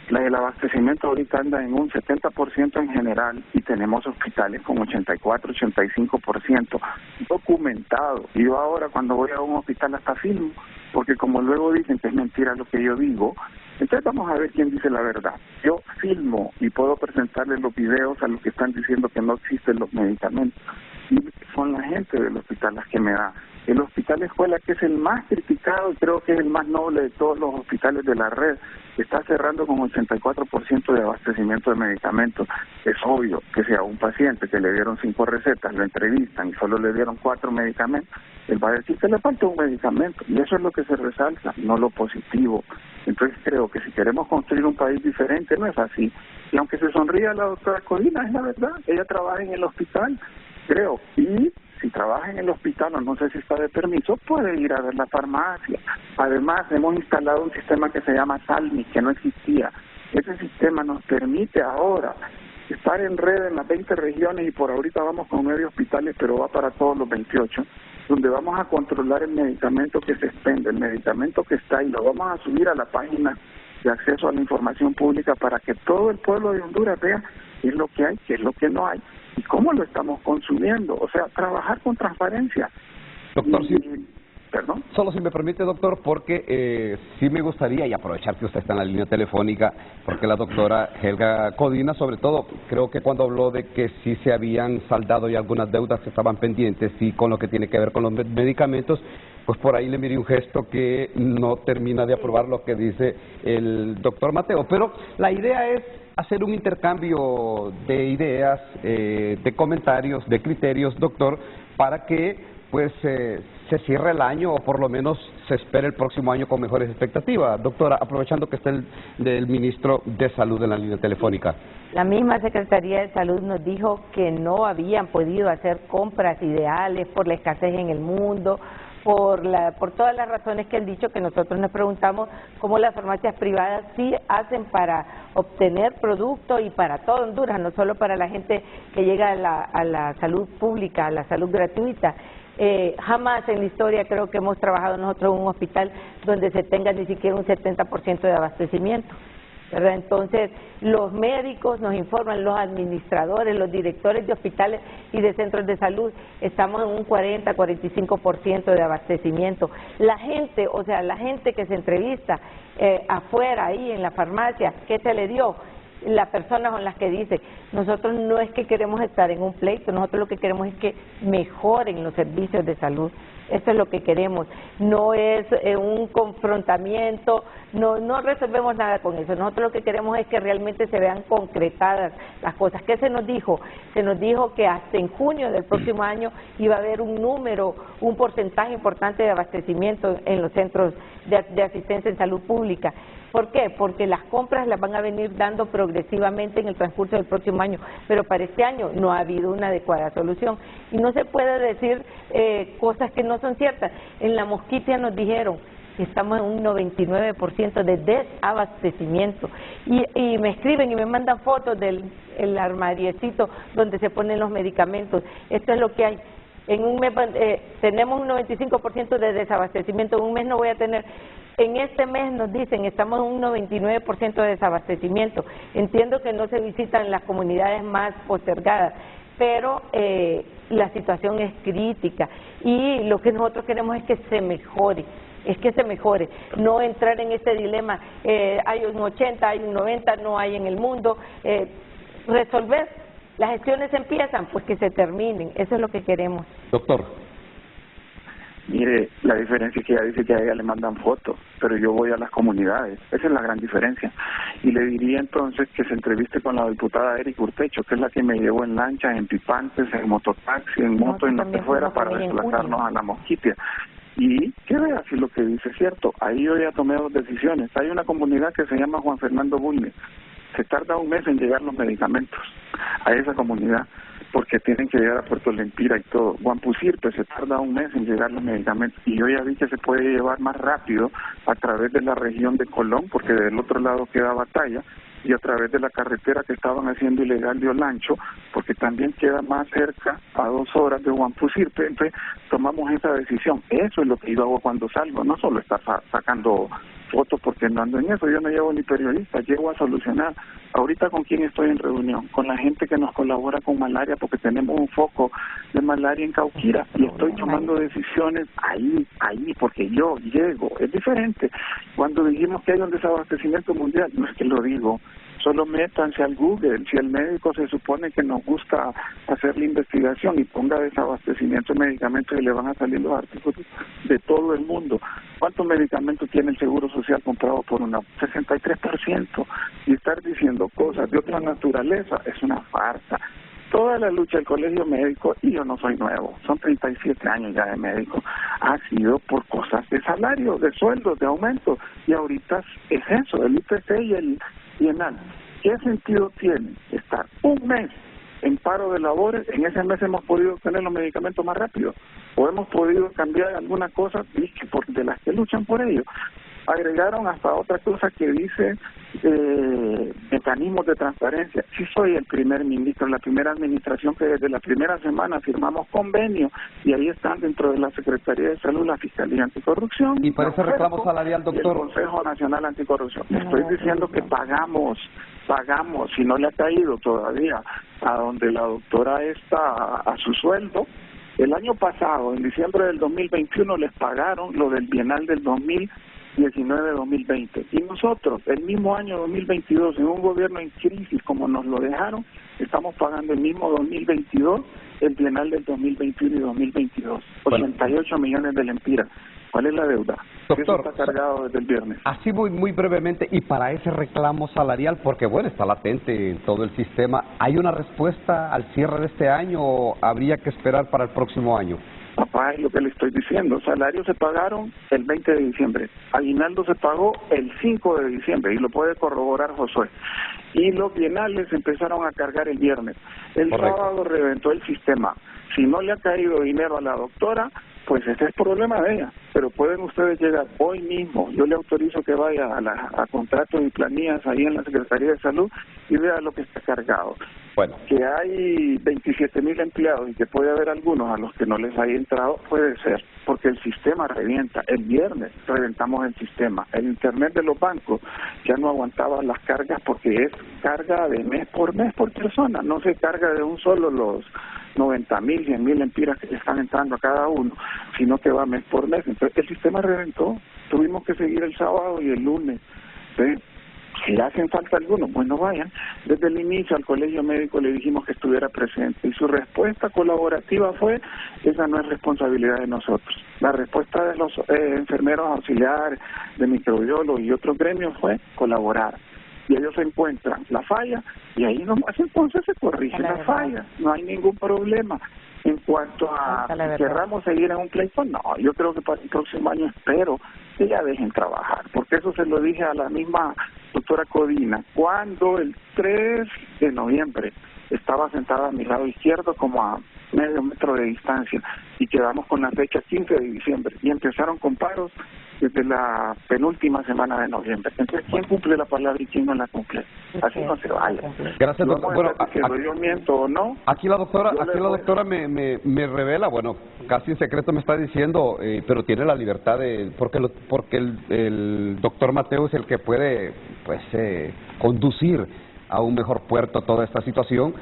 El abastecimiento ahorita anda en un 70% en general y tenemos hospitales con 84, 85% documentado. Y yo ahora cuando voy a un hospital hasta filmo, porque como luego dicen que es mentira lo que yo digo, entonces vamos a ver quién dice la verdad. Yo filmo y puedo presentarles los videos a los que están diciendo que no existen los medicamentos. Y son la gente del hospital las que me da. El hospital escuela, que es el más criticado y creo que es el más noble de todos los hospitales de la red, está cerrando con 84% de abastecimiento de medicamentos. Es obvio que si a un paciente que le dieron 5 recetas, lo entrevistan y solo le dieron 4 medicamentos, él va a decir que le falta un medicamento y eso es lo que se resalta, no lo positivo. Entonces creo que si queremos construir un país diferente no es así. Y aunque se sonría la doctora Colina, es la verdad, ella trabaja en el hospital creo. Y si trabaja en el hospital o no sé si está de permiso, puede ir a ver la farmacia. Además, hemos instalado un sistema que se llama Salmi, que no existía. Ese sistema nos permite ahora estar en red en las 20 regiones, y por ahorita vamos con 9 hospitales, pero va para todos los 28, donde vamos a controlar el medicamento que se expende, el medicamento que está, y lo vamos a subir a la página de acceso a la información pública para que todo el pueblo de Honduras vea qué es lo que hay, qué es lo que no hay y cómo lo estamos consumiendo. O sea, trabajar con transparencia. Doctor, sí. ¿Perdón? Solo si me permite, doctor, porque sí me gustaría, y aprovechar que usted está en la línea telefónica, porque la doctora Helga Codina, sobre todo, creo que cuando habló de que sí se habían saldado ya algunas deudas que estaban pendientes y con lo que tiene que ver con los medicamentos, pues por ahí le miré un gesto que no termina de aprobar lo que dice el doctor Mateo. Pero la idea es hacer un intercambio de ideas, de comentarios, de criterios, doctor, para que pues se cierre el año, o por lo menos se espere el próximo año con mejores expectativas. Doctora, aprovechando que está el ministro de Salud en la línea telefónica. La misma Secretaría de Salud nos dijo que no habían podido hacer compras ideales por la escasez en el mundo, por todas las razones que han dicho, que nosotros nos preguntamos cómo las farmacias privadas sí hacen para obtener productos y para todo Honduras, no solo para la gente que llega a la salud pública, a la salud gratuita. Jamás en la historia creo que hemos trabajado nosotros en un hospital donde se tenga ni siquiera un 70% de abastecimiento, ¿verdad? Entonces, los médicos nos informan, los administradores, los directores de hospitales y de centros de salud, estamos en un 40-45% de abastecimiento. La gente, o sea, la gente que se entrevista afuera, ahí en la farmacia, ¿qué se le dio? Las personas son las que dicen, nosotros no es que queremos estar en un pleito, nosotros lo que queremos es que mejoren los servicios de salud. Eso es lo que queremos, no es un confrontamiento, no resolvemos nada con eso. Nosotros lo que queremos es que realmente se vean concretadas las cosas. ¿Qué se nos dijo? Se nos dijo que hasta en junio del próximo año iba a haber un porcentaje importante de abastecimiento en los centros de asistencia en salud pública. ¿Por qué? Porque las compras las van a venir dando progresivamente en el transcurso del próximo año, pero para este año no ha habido una adecuada solución. Y no se puede decir cosas que no son ciertas. En la Mosquitia nos dijeron que estamos en un 99% de desabastecimiento. Y me escriben y me mandan fotos del armariecito donde se ponen los medicamentos. Esto es lo que hay. En un mes tenemos un 95% de desabastecimiento, en un mes no voy a tener. En este mes nos dicen, estamos en un 99% de desabastecimiento. Entiendo que no se visitan las comunidades más postergadas, pero la situación es crítica y lo que nosotros queremos es que se mejore. No entrar en este dilema, hay un 80, hay un 90, no hay en el mundo, resolver. Las gestiones empiezan, pues que se terminen, eso es lo que queremos. Doctor. Mire, la diferencia es que ella dice que a ella le mandan fotos, pero yo voy a las comunidades, esa es la gran diferencia. Y le diría entonces que se entreviste con la diputada Erika Urtecho, que es la que me llevó en lancha, en pipantes, en mototaxi, en moto, en lo que fuera, para desplazarnos a la Mosquitia. Y que vea si lo que dice es cierto. Ahí yo ya tomé 2 decisiones. Hay una comunidad que se llama Juan Fernando Bulnes. Se tarda un mes en llegar los medicamentos a esa comunidad, porque tienen que llegar a Puerto Lempira y todo. Guampusirpe se tarda un mes en llegar los medicamentos, y yo ya vi que se puede llevar más rápido a través de la región de Colón, porque del otro lado queda Batalla, y a través de la carretera que estaban haciendo ilegal de Olancho, porque también queda más cerca, a 2 horas de Guampusirpe. Entonces tomamos esa decisión. Eso es lo que yo hago cuando salgo, no solo estar sacando fotos, porque no ando en eso, yo no llevo ni periodista, llego a solucionar. Ahorita, ¿con quién estoy en reunión? Con la gente que nos colabora con malaria, porque tenemos un foco de malaria en Cauquira, y estoy tomando decisiones ahí, porque yo llego. Es diferente. Cuando dijimos que hay un desabastecimiento mundial, no es que lo digo, solo métanse al Google. Si el médico se supone que nos gusta hacer la investigación y ponga desabastecimiento de medicamentos, y le van a salir los artículos de todo el mundo. ¿Cuántos medicamentos tiene el Seguro Social comprado por una? 63%. Y estar diciendo cosas de otra naturaleza es una farsa. Toda la lucha del colegio médico, y yo no soy nuevo, son 37 años ya de médico, ha sido por cosas de salario, de sueldos, de aumento, y ahorita es eso, el IPC y el IENAL. ¿Qué sentido tiene estar un mes en paro de labores, en ese mes hemos podido obtener los medicamentos más rápido, o hemos podido cambiar alguna cosa de las que luchan por ello. Agregaron hasta otra cosa que dice mecanismos de transparencia. Sí soy el primer ministro, la primera administración que desde la primera semana firmamos convenio y ahí están dentro de la Secretaría de Salud, la Fiscalía Anticorrupción. Y para ese reclamo salarial, doctor. Y el Consejo Nacional Anticorrupción. Estoy diciendo que pagamos, si no le ha caído todavía a donde la doctora está a su sueldo. El año pasado, en diciembre del 2021, les pagaron lo del bienal del 2019-2020. Y nosotros, el mismo año 2022, en un gobierno en crisis como nos lo dejaron, estamos pagando el mismo 2022, el bienal del 2021 y 2022. 88 millones de lempiras. ¿Cuál es la deuda? Doctor, eso está cargado desde el viernes. Así muy brevemente, y para ese reclamo salarial, porque bueno, está latente en todo el sistema, ¿hay una respuesta al cierre de este año o habría que esperar para el próximo año? Papá, es lo que le estoy diciendo. Salarios se pagaron el 20 de diciembre. Aguinaldo se pagó el 5 de diciembre, y lo puede corroborar Josué. Y los bienales empezaron a cargar el viernes. El sábado reventó el sistema. Si no le ha caído dinero a la doctora, pues ese es problema de ella. Pero pueden ustedes llegar hoy mismo. Yo le autorizo que vaya a contratos y planillas ahí en la Secretaría de Salud y vea lo que está cargado. Bueno. Que hay 27,000 empleados y que puede haber algunos a los que no les haya entrado, puede ser, porque el sistema revienta. El viernes reventamos el sistema. El internet de los bancos ya no aguantaba las cargas porque es carga de mes por persona. No se carga de un solo los 90,000, 100,000 lempiras que están entrando a cada uno, sino que va mes por mes. Entonces el sistema reventó. Tuvimos que seguir el sábado y el lunes. ¿Sí? Si hacen falta algunos, pues no vayan. Desde el inicio al colegio médico le dijimos que estuviera presente y su respuesta colaborativa fue: esa no es responsabilidad de nosotros. La respuesta de los enfermeros auxiliares, de microbiólogos y otros gremios fue colaborar. Y ellos encuentran la falla y ahí nomás entonces se corrige la falla, no hay ningún problema. En cuanto a querramos seguir en un pleito, no, yo creo que para el próximo año espero que ya dejen trabajar, porque eso se lo dije a la misma doctora Codina, cuando el 3 de noviembre estaba sentada a mi lado izquierdo como a medio metro de distancia y quedamos con la fecha 15 de diciembre y empezaron con paros desde la penúltima semana de noviembre. Entonces, ¿quién cumple la palabra y quién no la cumple? Así no se vaya. Gracias, doctor. Bueno, yo miento o no. Aquí la doctora me revela, bueno, casi en secreto me está diciendo, pero tiene la libertad de, porque el doctor Mateo es el que puede, pues, conducir a un mejor puerto toda esta situación.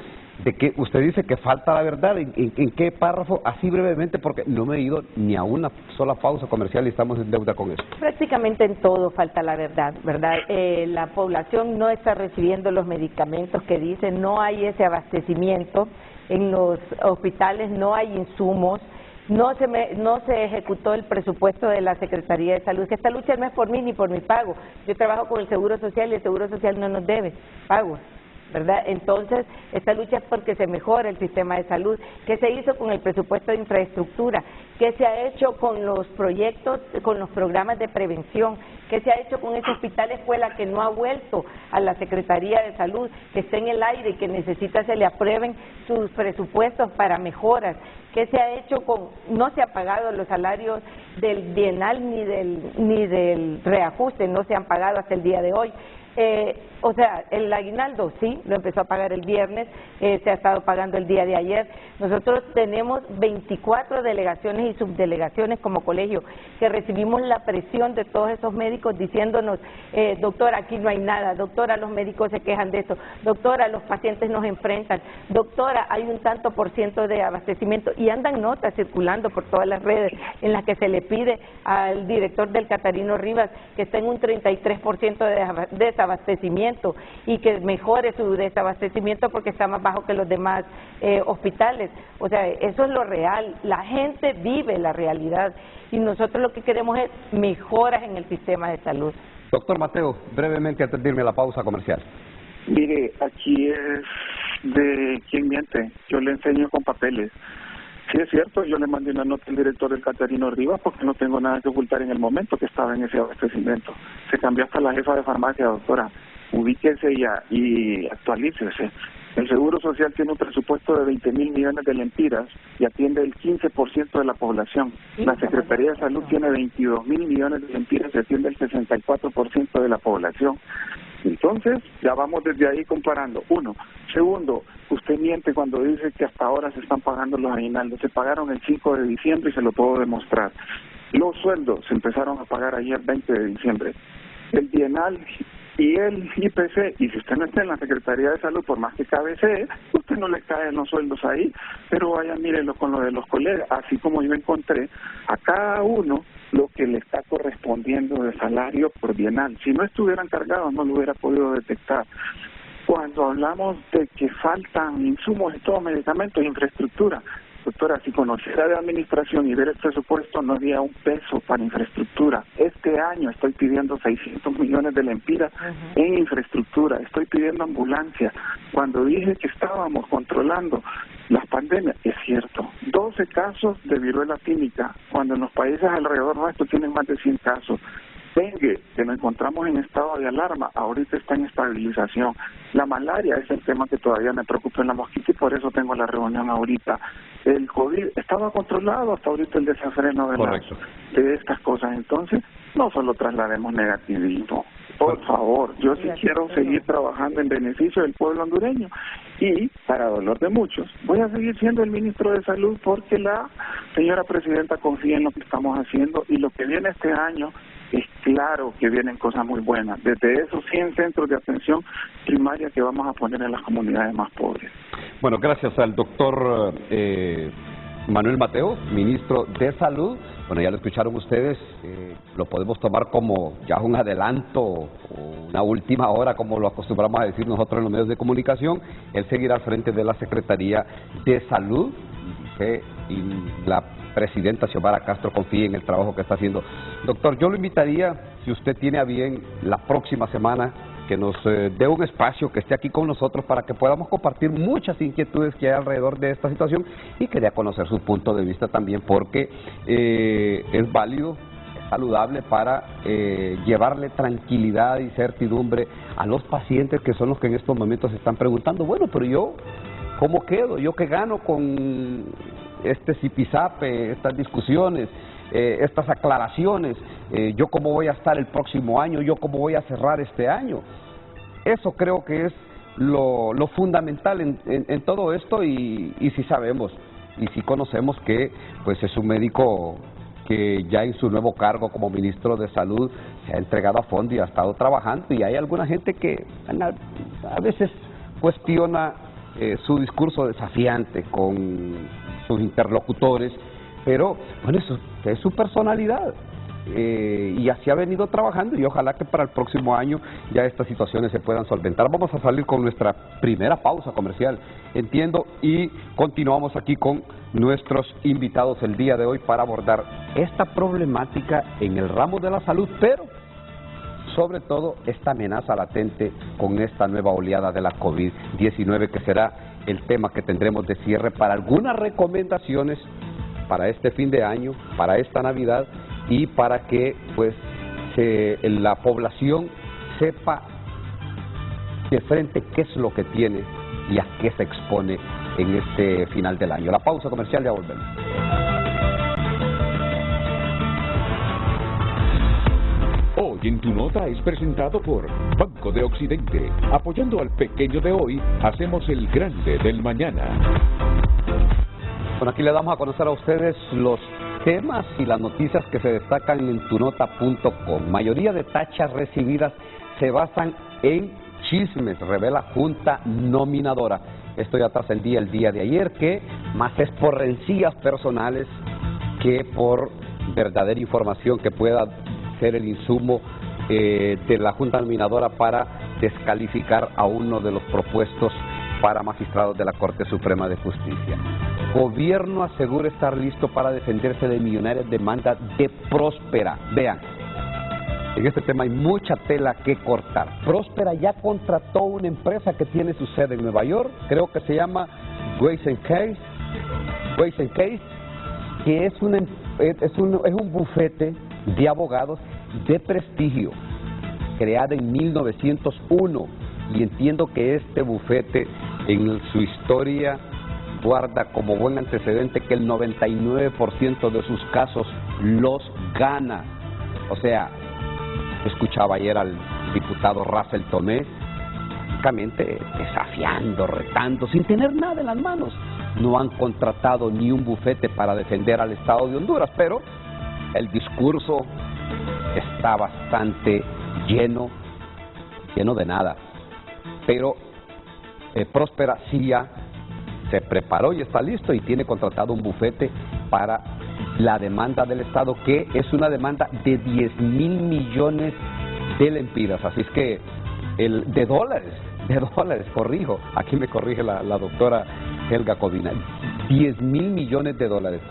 De que usted dice que falta la verdad, ¿en qué párrafo? Así brevemente, porque no me he ido ni a una sola pausa comercial y estamos en deuda con eso. Prácticamente en todo falta la verdad, ¿verdad? La población no está recibiendo los medicamentos que dicen, no hay ese abastecimiento en los hospitales, no hay insumos, no se ejecutó el presupuesto de la Secretaría de Salud, que esta lucha no es por mí ni por mi pago. Yo trabajo con el Seguro Social y el Seguro Social no nos debe pagos, ¿verdad? Entonces, esta lucha es porque se mejora el sistema de salud. ¿Qué se hizo con el presupuesto de infraestructura? ¿Qué se ha hecho con los proyectos, con los programas de prevención? ¿Qué se ha hecho con ese hospital escuela que no ha vuelto a la Secretaría de Salud, que está en el aire y que necesita se le aprueben sus presupuestos para mejoras? ¿Qué se ha hecho con, no se ha pagado los salarios del bienal ni del reajuste, no se han pagado hasta el día de hoy? O sea, el aguinaldo sí, lo empezó a pagar el viernes, se ha estado pagando el día de ayer. Nosotros tenemos 24 delegaciones y subdelegaciones como colegio que recibimos la presión de todos esos médicos diciéndonos, doctora, aquí no hay nada, doctora, los médicos se quejan de eso, doctora, los pacientes nos enfrentan, doctora, hay un tanto por ciento de abastecimiento, y andan notas circulando por todas las redes en las que se le pide al director del Catarino Rivas que esté en un 33% de desabastecimiento y que mejore su desabastecimiento porque está más bajo que los demás hospitales. O sea, eso es lo real, la gente vive la realidad y nosotros lo que queremos es mejoras en el sistema de salud. Doctor Mateo, brevemente antes de irme a la pausa comercial. Mire, aquí es de quien miente, yo le enseño con papeles. Sí, es cierto, yo le mandé una nota al director del Catarino Rivas porque no tengo nada que ocultar en el momento que estaba en ese abastecimiento. Se cambió hasta la jefa de farmacia, doctora. Ubíquese ya y actualícese. El Seguro Social tiene un presupuesto de 20.000 millones de lempiras y atiende el 15% de la población. La Secretaría de Salud tiene 22.000 millones de lempiras y atiende el 64% de la población. Entonces, ya vamos desde ahí comparando. Uno. Segundo, usted miente cuando dice que hasta ahora se están pagando los aguinaldos. Se pagaron el 5 de diciembre y se lo puedo demostrar. Los sueldos se empezaron a pagar ayer 20 de diciembre. El bienal y el IPC, y si usted no está en la Secretaría de Salud, por más que cabecee, usted no le caen los sueldos ahí, pero vaya, mírenlo con lo de los colegas, así como yo encontré a cada uno lo que le está correspondiendo de salario por bienal. Si no estuvieran cargados, no lo hubiera podido detectar. Cuando hablamos de que faltan insumos y todos medicamentos e infraestructura, doctora, si conociera de administración y ver el presupuesto, no había un peso para infraestructura. Este año estoy pidiendo 600 millones de lempiras en infraestructura, estoy pidiendo ambulancia. Cuando dije que estábamos controlando las pandemias, es cierto, 12 casos de viruela tímica, cuando en los países alrededor nuestro tienen más de 100 casos. Dengue, que nos encontramos en estado de alarma, ahorita está en estabilización. La malaria es el tema que todavía me preocupa en la mosquita y por eso tengo la reunión ahorita. El COVID estaba controlado hasta ahorita el desenfreno de estas cosas. Entonces, no solo traslademos negativismo. Por favor, yo sí quiero seguir trabajando en beneficio del pueblo hondureño y, para dolor de muchos, voy a seguir siendo el ministro de Salud porque la señora presidenta confía en lo que estamos haciendo y lo que viene este año es claro que vienen cosas muy buenas, desde esos 100 centros de atención primaria que vamos a poner en las comunidades más pobres. Bueno, gracias al doctor Manuel Mateo, ministro de Salud. Bueno, ya lo escucharon ustedes, lo podemos tomar como ya un adelanto o una última hora, como lo acostumbramos a decir nosotros en los medios de comunicación. Él seguirá al frente de la Secretaría de Salud y la presidenta Xiomara Castro confía en el trabajo que está haciendo. Doctor, yo lo invitaría, si usted tiene a bien, la próxima semana, que nos dé un espacio, que esté aquí con nosotros para que podamos compartir muchas inquietudes que hay alrededor de esta situación y quería conocer su punto de vista también porque es válido, es saludable para llevarle tranquilidad y certidumbre a los pacientes que son los que en estos momentos se están preguntando, bueno, pero yo, ¿cómo quedo? ¿Yo qué gano con este zipizape, estas discusiones, estas aclaraciones? ¿Yo cómo voy a estar el próximo año? ¿Yo cómo voy a cerrar este año? Eso creo que es lo fundamental en todo esto y si sabemos y si conocemos que pues es un médico que ya en su nuevo cargo como ministro de Salud se ha entregado a fondo y ha estado trabajando y hay alguna gente que a veces cuestiona su discurso desafiante con sus interlocutores, pero bueno, eso es su personalidad y así ha venido trabajando y ojalá que para el próximo año ya estas situaciones se puedan solventar. Vamos a salir con nuestra primera pausa comercial, entiendo, y continuamos aquí con nuestros invitados el día de hoy para abordar esta problemática en el ramo de la salud, pero sobre todo esta amenaza latente con esta nueva oleada de la COVID-19 que será el tema que tendremos de cierre para algunas recomendaciones para este fin de año, para esta Navidad y para que pues la población sepa de frente qué es lo que tiene y a qué se expone en este final del año. La pausa comercial, ya volvemos. Hoy en Tu Nota es presentado por Banco de Occidente. Apoyando al pequeño de hoy, hacemos el grande del mañana. Bueno, aquí le damos a conocer a ustedes los temas y las noticias que se destacan en tunota.com. Mayoría de tachas recibidas se basan en chismes, revela Junta Nominadora. Esto ya trascendía el día de ayer, que más es por rencillas personales que por verdadera información que pueda ser el insumo de la Junta Nominadora para descalificar a uno de los propuestos para magistrados de la Corte Suprema de Justicia. Gobierno asegura estar listo para defenderse de millonarias demanda de Próspera. Vean, en este tema hay mucha tela que cortar. Próspera ya contrató una empresa que tiene su sede en Nueva York, creo que se llama Weiss & Case, que es un bufete de abogados de prestigio, creada en 1901, y entiendo que este bufete en su historia guarda como buen antecedente que el 99% de sus casos los gana. O sea, escuchaba ayer al diputado Russell Tomé, básicamente desafiando, retando, sin tener nada en las manos. No han contratado ni un bufete para defender al Estado de Honduras, pero el discurso está bastante lleno de nada. Pero Próspera sí ya se preparó y está listo y tiene contratado un bufete para la demanda del Estado, que es una demanda de 10,000 millones de lempiras. Así es que de dólares, corrijo, aquí me corrige la doctora Helga Codina, 10,000 millones de dólares.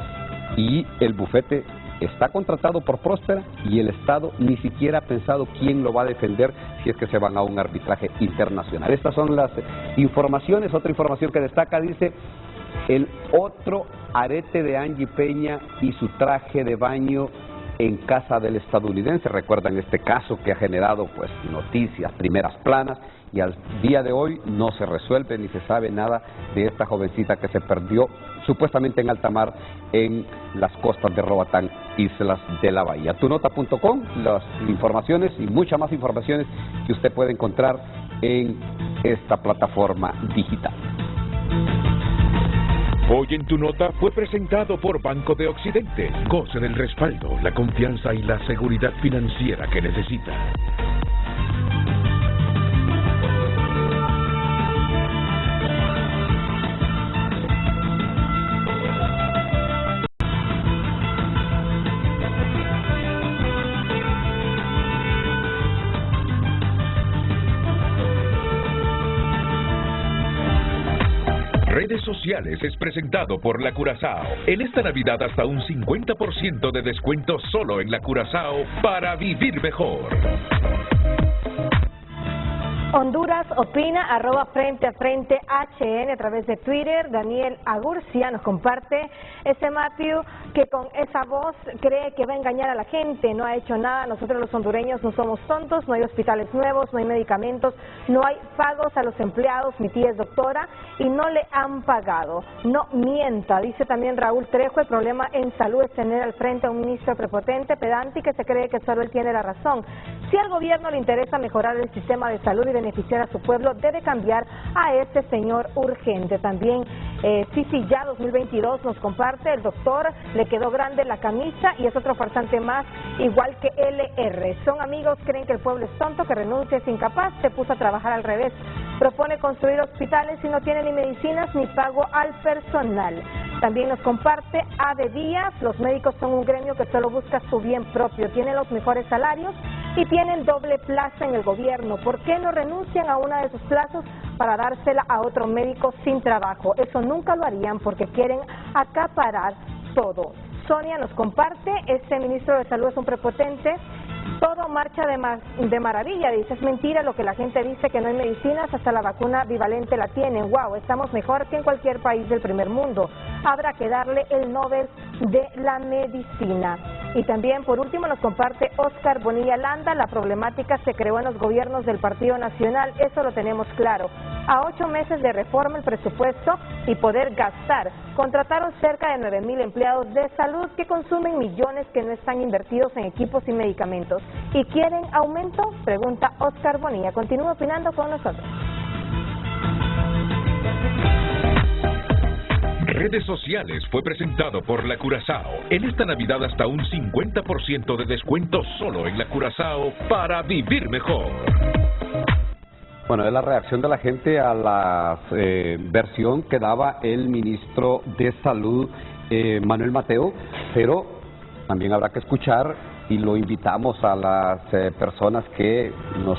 Y el bufete está contratado por Próspera y el Estado ni siquiera ha pensado quién lo va a defender si es que se van a un arbitraje internacional. Estas son las informaciones. Otra información que destaca, dice, el otro arete de Angie Peña y su traje de baño en casa del estadounidense. Recuerdan este caso que ha generado pues noticias, primeras planas, y al día de hoy no se resuelve ni se sabe nada de esta jovencita que se perdió supuestamente en alta mar en las costas de Roatán, Islas de la Bahía. Tunota.com, las informaciones y muchas más informaciones que usted puede encontrar en esta plataforma digital. Hoy en Tu Nota fue presentado por Banco de Occidente. Goce del respaldo, la confianza y la seguridad financiera que necesita. Redes sociales es presentado por La Curazao. En esta Navidad hasta un 50% de descuento solo en La Curazao para vivir mejor. Honduras opina, @frente a frente HN a través de Twitter. Daniel Agurcia nos comparte ese Matthew que con esa voz cree que va a engañar a la gente. No ha hecho nada. Nosotros los hondureños no somos tontos. No hay hospitales nuevos, no hay medicamentos, no hay pagos a los empleados. Mi tía es doctora y no le han pagado. No mienta. Dice también Raúl Trejo, el problema en salud es tener al frente a un ministro prepotente, pedante y que se cree que solo él tiene la razón. Si al gobierno le interesa mejorar el sistema de salud y beneficiar a su pueblo, debe cambiar a este señor urgente. También Sisi Ya 2022 nos comparte, el doctor le quedó grande la camisa y es otro farsante más, igual que LR. Son amigos, creen que el pueblo es tonto, que renuncia, es incapaz, se puso a trabajar al revés. Propone construir hospitales y no tiene ni medicinas ni pago al personal. También nos comparte Ade Díaz, los médicos son un gremio que solo busca su bien propio, tienen los mejores salarios y tienen doble plaza en el gobierno. ¿Por qué no renuncian a una de sus plazas para dársela a otro médico sin trabajo? Eso nunca lo harían porque quieren acaparar todo. Sonia nos comparte, este ministro de Salud es un prepotente, todo marcha de maravilla, dice, es mentira lo que la gente dice que no hay medicinas, hasta la vacuna bivalente la tienen, wow, estamos mejor que en cualquier país del primer mundo, habrá que darle el Nobel de la Medicina. Y también, por último, nos comparte Oscar Bonilla Landa, la problemática se creó en los gobiernos del Partido Nacional, eso lo tenemos claro. A 8 meses de reforma el presupuesto y poder gastar, contrataron cerca de 9,000 empleados de salud que consumen millones que no están invertidos en equipos y medicamentos. ¿Y quieren aumento? Pregunta Oscar Bonilla. Continúa opinando con nosotros. Redes sociales fue presentado por La Curazao. En esta Navidad hasta un 50% de descuento solo en La Curazao para vivir mejor. Bueno, es la reacción de la gente a la versión que daba el ministro de Salud, Manuel Mateo, pero también habrá que escuchar y lo invitamos a las personas que nos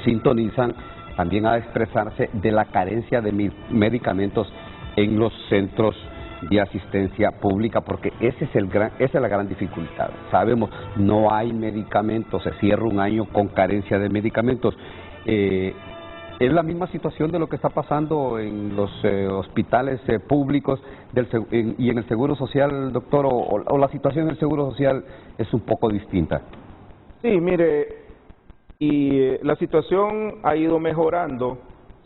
sintonizan también a expresarse de la carencia de medicamentos en los centros de asistencia pública, porque esa es la gran dificultad. Sabemos, no hay medicamentos, se cierra un año con carencia de medicamentos. Es la misma situación de lo que está pasando en los hospitales públicos y en el Seguro Social, doctor, o la situación del Seguro Social es un poco distinta. Sí, mire, y la situación ha ido mejorando.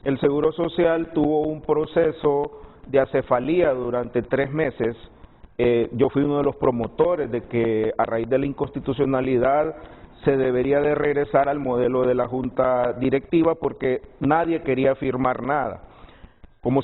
el Seguro Social tuvo un proceso de acefalía durante 3 meses. Yo fui uno de los promotores de que a raíz de la inconstitucionalidad se debería de regresar al modelo de la Junta Directiva porque nadie quería firmar nada. Como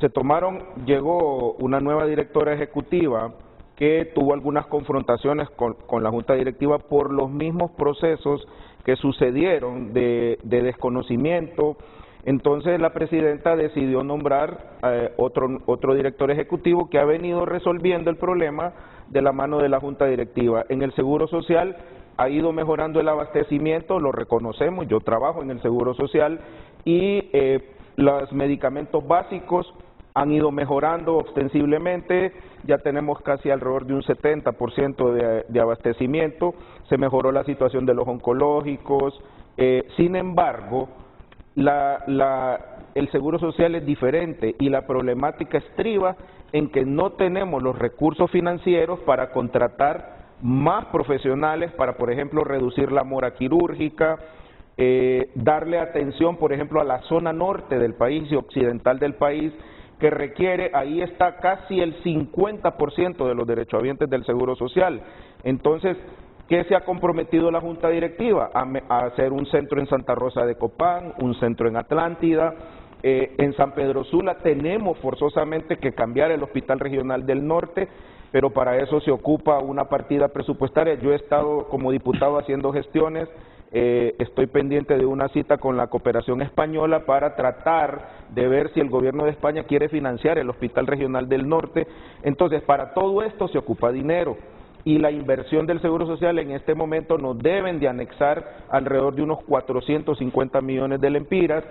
llegó una nueva directora ejecutiva que tuvo algunas confrontaciones con la Junta Directiva por los mismos procesos que sucedieron de desconocimiento. Entonces la presidenta decidió nombrar otro director ejecutivo que ha venido resolviendo el problema de la mano de la Junta Directiva. En el Seguro Social ha ido mejorando el abastecimiento, lo reconocemos, yo trabajo en el Seguro Social y los medicamentos básicos han ido mejorando ostensiblemente, ya tenemos casi alrededor de un 70% de abastecimiento, se mejoró la situación de los oncológicos, sin embargo, el Seguro Social es diferente y la problemática estriba en que no tenemos los recursos financieros para contratar más profesionales para, por ejemplo, reducir la mora quirúrgica, darle atención, por ejemplo, a la zona norte del país y occidental del país, que requiere, ahí está casi el 50% de los derechohabientes del Seguro Social. Entonces, ¿qué se ha comprometido la Junta Directiva? A hacer un centro en Santa Rosa de Copán, un centro en Atlántida, en San Pedro Sula tenemos forzosamente que cambiar el Hospital Regional del Norte, pero para eso se ocupa una partida presupuestaria. Yo he estado como diputado haciendo gestiones, estoy pendiente de una cita con la Cooperación Española para tratar de ver si el gobierno de España quiere financiar el Hospital Regional del Norte. Entonces, para todo esto se ocupa dinero. Y la inversión del Seguro Social en este momento nos deben de anexar alrededor de unos 450 millones de lempiras.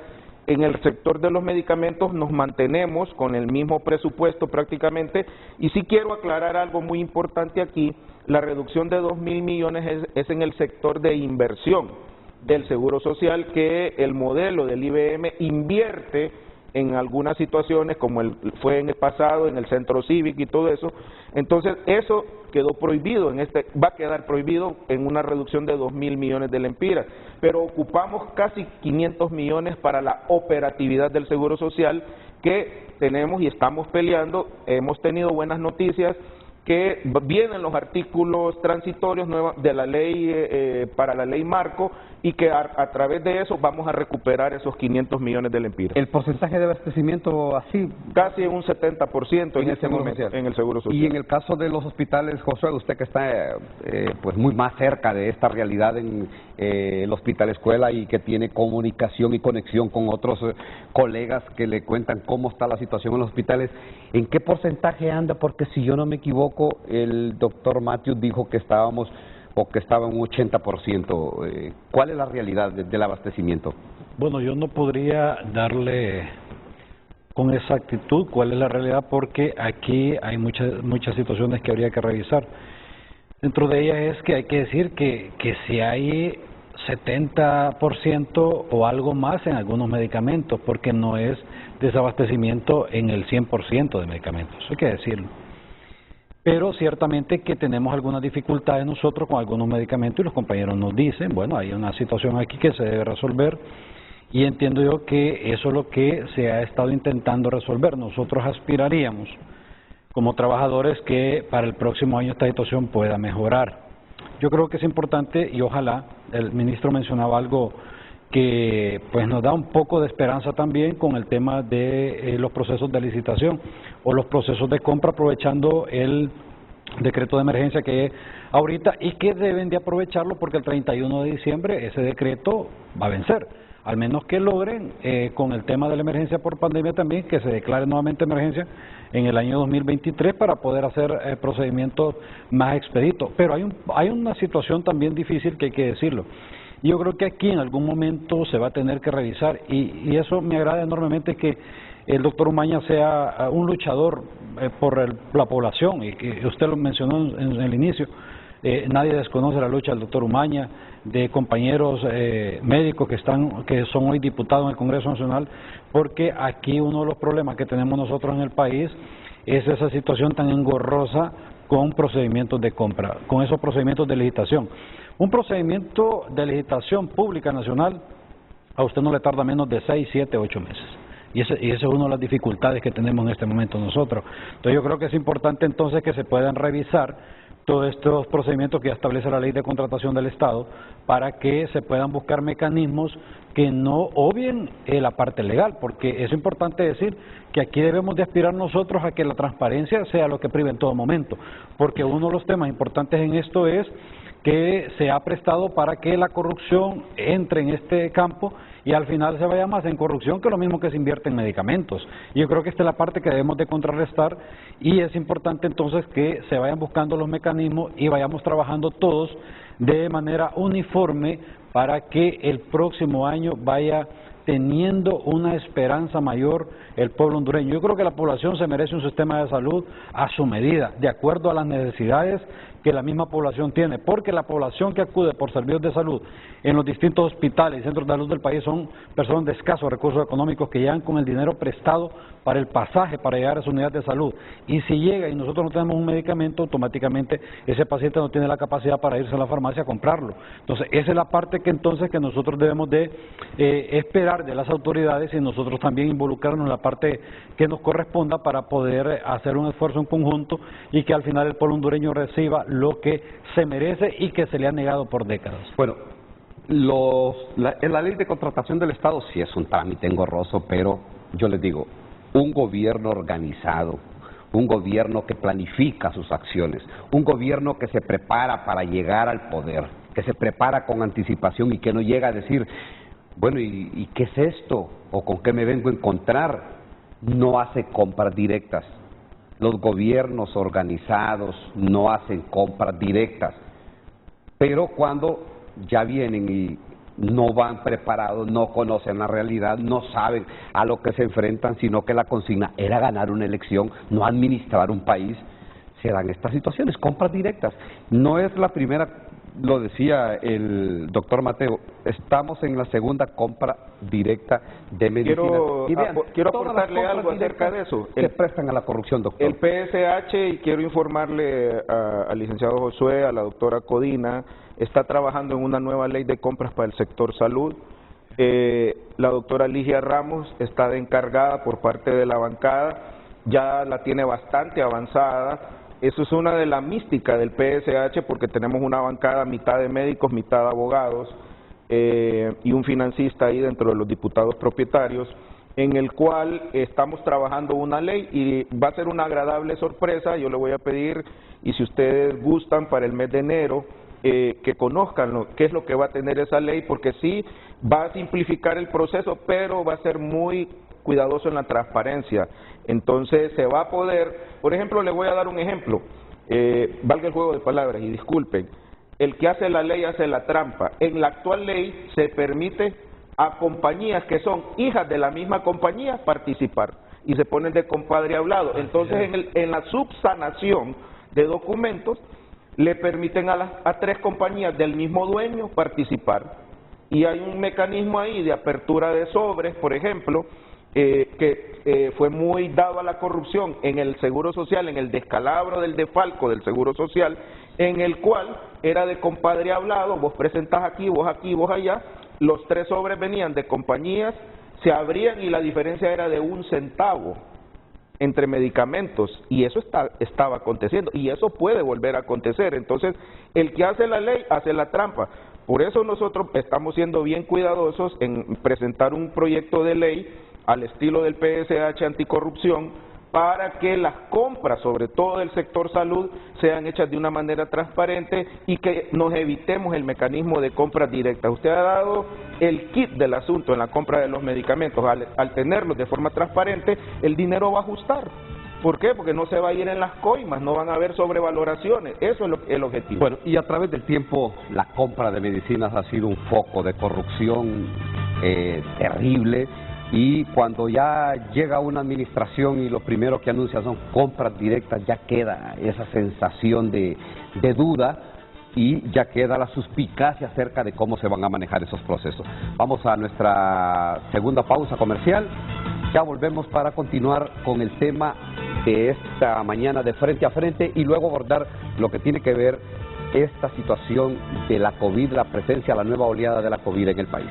En el sector de los medicamentos nos mantenemos con el mismo presupuesto prácticamente, y sí quiero aclarar algo muy importante aquí: la reducción de 2.000 millones es en el sector de inversión del Seguro Social, que el modelo del IBM invierte en algunas situaciones, como fue en el pasado, en el centro cívico y todo eso. Entonces, eso quedó prohibido, va a quedar prohibido en una reducción de 2.000 millones de lempiras, pero ocupamos casi 500 millones para la operatividad del Seguro Social que tenemos y estamos peleando. Hemos tenido buenas noticias, que vienen los artículos transitorios de la ley para la ley marco, y que a través de eso vamos a recuperar esos 500 millones de lempiras. ¿El porcentaje de abastecimiento así? Casi un 70% en este momento en el Seguro Social. Y en el caso de los hospitales, José, usted que está pues muy más cerca de esta realidad en el Hospital Escuela y que tiene comunicación y conexión con otros colegas que le cuentan cómo está la situación en los hospitales, ¿en qué porcentaje anda? Porque si yo no me equivoco, el doctor Matthews dijo que estaba en un 80%. ¿Cuál es la realidad del abastecimiento? Bueno, yo no podría darle con exactitud cuál es la realidad, porque aquí hay muchas situaciones que habría que revisar. Dentro de ellas es que hay que decir que si hay 70% o algo más en algunos medicamentos, porque no es desabastecimiento en el 100% de medicamentos, eso hay que decirlo. Pero ciertamente que tenemos algunas dificultades nosotros con algunos medicamentos, y los compañeros nos dicen, bueno, hay una situación aquí que se debe resolver, y entiendo yo que eso es lo que se ha estado intentando resolver. Nosotros aspiraríamos como trabajadores que para el próximo año esta situación pueda mejorar. Yo creo que es importante, y ojalá, el ministro mencionaba algo que pues nos da un poco de esperanza también con el tema de los procesos de licitación o los procesos de compra, aprovechando el decreto de emergencia que hay ahorita, y que deben de aprovecharlo porque el 31 de diciembre ese decreto va a vencer, al menos que logren con el tema de la emergencia por pandemia también, que se declare nuevamente emergencia en el año 2023 para poder hacer procedimientos más expeditos. Pero hay una situación también difícil que hay que decirlo. Yo creo que aquí en algún momento se va a tener que revisar, y eso me agrada enormemente, que el doctor Umaña sea un luchador por la población, y que usted lo mencionó en el inicio. Nadie desconoce la lucha del doctor Umaña, de compañeros médicos que son hoy diputados en el Congreso Nacional, porque aquí uno de los problemas que tenemos nosotros en el país es esa situación tan engorrosa con procedimientos de compra, con esos procedimientos de licitación. Un procedimiento de licitación pública nacional a usted no le tarda menos de 6, 7, 8 meses. Y esa es una de las dificultades que tenemos en este momento nosotros. Entonces yo creo que es importante entonces que se puedan revisar todos estos procedimientos que ya establece la Ley de Contratación del Estado para que se puedan buscar mecanismos que no obvien la parte legal, porque es importante decir que aquí debemos de aspirar nosotros a que la transparencia sea lo que prive en todo momento, porque uno de los temas importantes en esto es que se ha prestado para que la corrupción entre en este campo y al final se vaya más en corrupción que lo mismo que se invierte en medicamentos. Y yo creo que esta es la parte que debemos de contrarrestar y es importante entonces que se vayan buscando los mecanismos y vayamos trabajando todos de manera uniforme para que el próximo año vaya teniendo una esperanza mayor el pueblo hondureño. Yo creo que la población se merece un sistema de salud a su medida, de acuerdo a las necesidades que la misma población tiene, porque la población que acude por servicios de salud en los distintos hospitales y centros de salud del país son personas de escasos recursos económicos que llegan con el dinero prestado para el pasaje para llegar a su unidad de salud, y si llega y nosotros no tenemos un medicamento, automáticamente ese paciente no tiene la capacidad para irse a la farmacia a comprarlo. Entonces esa es la parte que entonces que nosotros debemos de esperar de las autoridades y nosotros también involucrarnos en la parte que nos corresponda para poder hacer un esfuerzo en conjunto y que al final el pueblo hondureño reciba lo que se merece y que se le ha negado por décadas. Bueno, la Ley de Contratación del Estado sí es un trámite engorroso, pero yo les digo, un gobierno organizado, un gobierno que planifica sus acciones, un gobierno que se prepara para llegar al poder, que se prepara con anticipación y que no llega a decir, bueno, ¿y qué es esto? ¿O con qué me vengo a encontrar? No hace compras directas. Los gobiernos organizados no hacen compras directas. Pero cuando ya vienen y no van preparados, no conocen la realidad, no saben a lo que se enfrentan, sino que la consigna era ganar una elección, no administrar un país, se dan estas situaciones, compras directas. No es la primera, lo decía el doctor Mateo, estamos en la segunda compra directa de medicinas. Quiero aportarle algo acerca de eso. Se prestan a la corrupción, doctor. El PSH, y quiero informarle al licenciado Josué, a la doctora Codina, está trabajando en una nueva ley de compras para el sector salud. La doctora Ligia Ramos está de encargada por parte de la bancada, ya la tiene bastante avanzada. Eso es una de la mística del PSH, porque tenemos una bancada mitad de médicos, mitad de abogados y un financista ahí dentro de los diputados propietarios, en el cual estamos trabajando una ley y va a ser una agradable sorpresa. Yo le voy a pedir, y si ustedes gustan, para el mes de enero, que conozcan qué es lo que va a tener esa ley, porque sí va a simplificar el proceso, pero va a ser muy cuidadoso en la transparencia. Entonces se va a poder, por ejemplo, le voy a dar un ejemplo, valga el juego de palabras y disculpen, el que hace la ley hace la trampa. En la actual ley se permite a compañías que son hijas de la misma compañía participar y se ponen de compadre hablado. Entonces en la subsanación de documentos le permiten a 3 compañías del mismo dueño participar, y hay un mecanismo ahí de apertura de sobres, por ejemplo, que fue muy dado a la corrupción en el Seguro Social, en el descalabro del defalco del Seguro Social, en el cual era de compadre hablado, vos presentás aquí, vos allá, los 3 sobres venían de compañías, se abrían y la diferencia era de 1 centavo entre medicamentos, y eso estaba aconteciendo, y eso puede volver a acontecer. Entonces, el que hace la ley hace la trampa. Por eso nosotros estamos siendo bien cuidadosos en presentar un proyecto de ley al estilo del PSH anticorrupción, para que las compras, sobre todo del sector salud, sean hechas de una manera transparente y que nos evitemos el mecanismo de compras directas. Usted ha dado el kit del asunto en la compra de los medicamentos. Al tenerlos de forma transparente, el dinero va a ajustar. ¿Por qué? Porque no se va a ir en las coimas, no van a haber sobrevaloraciones. Eso es el objetivo. Bueno, y a través del tiempo, la compra de medicinas ha sido un foco de corrupción terrible. Y cuando ya llega una administración y lo primero que anuncia son compras directas, ya queda esa sensación de duda y ya queda la suspicacia acerca de cómo se van a manejar esos procesos. Vamos a nuestra segunda pausa comercial. Ya volvemos para continuar con el tema de esta mañana de Frente a Frente y luego abordar lo que tiene que ver esta situación de la COVID, la presencia, la nueva oleada de la COVID en el país.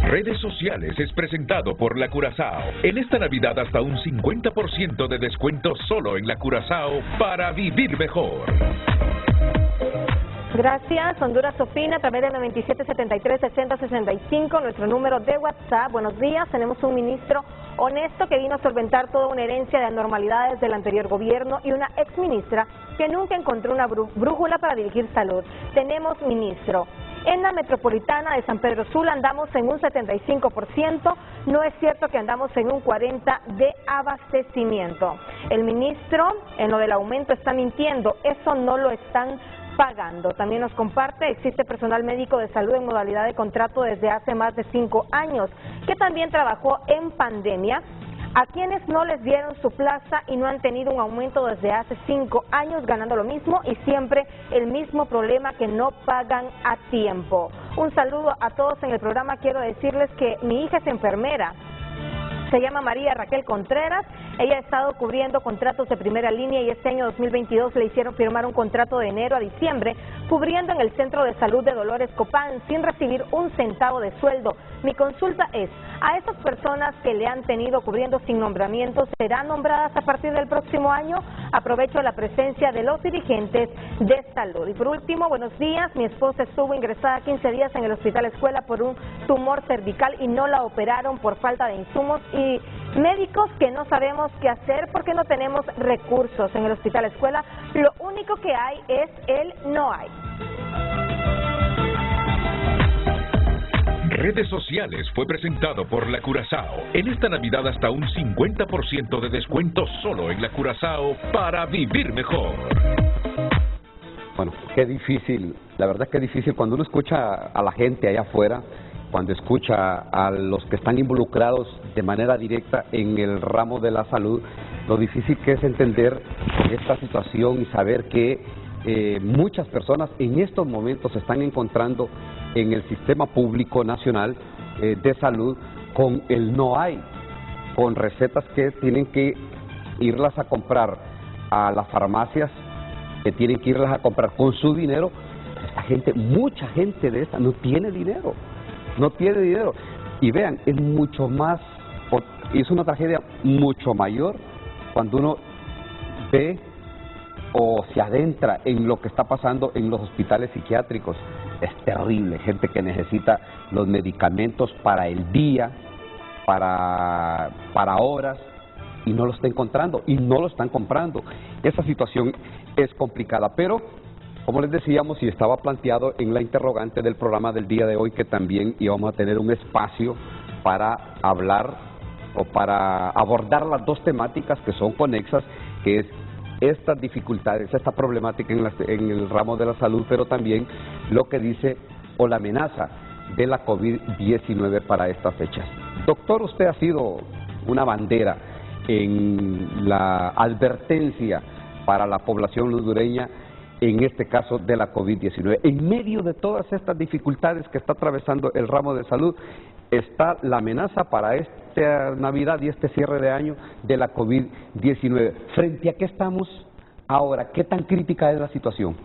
Redes Sociales es presentado por La Curazao. En esta Navidad hasta un 50% de descuento solo en La Curazao para vivir mejor. Gracias. Honduras opina a través del 9773-6065, nuestro número de WhatsApp. Buenos días. Tenemos un ministro honesto que vino a solventar toda una herencia de anormalidades del anterior gobierno y una exministra que nunca encontró una brújula para dirigir salud. Tenemos ministro. En la metropolitana de San Pedro Sula andamos en un 75%, no es cierto que andamos en un 40% de abastecimiento. El ministro en lo del aumento está mintiendo, eso no lo están pagando. También nos comparte, existe personal médico de salud en modalidad de contrato desde hace más de 5 años, que también trabajó en pandemia, a quienes no les dieron su plaza y no han tenido un aumento desde hace 5 años ganando lo mismo y siempre el mismo problema, que no pagan a tiempo. Un saludo a todos en el programa. Quiero decirles que mi hija es enfermera. Se llama María Raquel Contreras. Ella ha estado cubriendo contratos de primera línea y este año 2022 le hicieron firmar un contrato de enero a diciembre cubriendo en el Centro de Salud de Dolores Copán sin recibir un centavo de sueldo. Mi consulta es, ¿a esas personas que le han tenido cubriendo sin nombramiento serán nombradas a partir del próximo año? Aprovecho la presencia de los dirigentes de salud. Y por último, buenos días. Mi esposa estuvo ingresada 15 días en el Hospital Escuela por un tumor cervical y no la operaron por falta de insumos y médicos que no sabemos qué hacer porque no tenemos recursos en el Hospital Escuela. Lo único que hay es el no hay. Redes Sociales fue presentado por La Curazao. En esta Navidad hasta un 50% de descuento solo en La Curazao para vivir mejor. Bueno, qué difícil, la verdad que difícil cuando uno escucha a la gente allá afuera, cuando escucha a los que están involucrados de manera directa en el ramo de la salud, lo difícil que es entender esta situación y saber que muchas personas en estos momentos se están encontrando en el sistema público nacional de salud con el no hay, con recetas que tienen que irlas a comprar a las farmacias, que tienen que irlas a comprar con su dinero. Esta gente, mucha gente de esta no tiene dinero. No tiene dinero. Y vean, es mucho más, es una tragedia mucho mayor cuando uno ve o se adentra en lo que está pasando en los hospitales psiquiátricos. Es terrible, gente que necesita los medicamentos para el día, para horas, y no lo está encontrando, y no lo están comprando. Esa situación es complicada, pero como les decíamos, y estaba planteado en la interrogante del programa del día de hoy, que también íbamos a tener un espacio para hablar o para abordar las dos temáticas que son conexas, que es estas dificultades, esta problemática en el ramo de la salud, pero también lo que dice o la amenaza de la COVID-19 para estas fechas. Doctor, usted ha sido una bandera en la advertencia para la población hondureña en este caso de la COVID-19. En medio de todas estas dificultades que está atravesando el ramo de salud, está la amenaza para esta Navidad y este cierre de año de la COVID-19. ¿Frente a qué estamos ahora? ¿Qué tan crítica es la situación?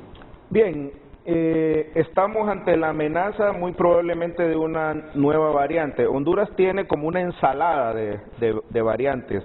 Bien, estamos ante la amenaza muy probablemente de una nueva variante. Honduras tiene como una ensalada de variantes,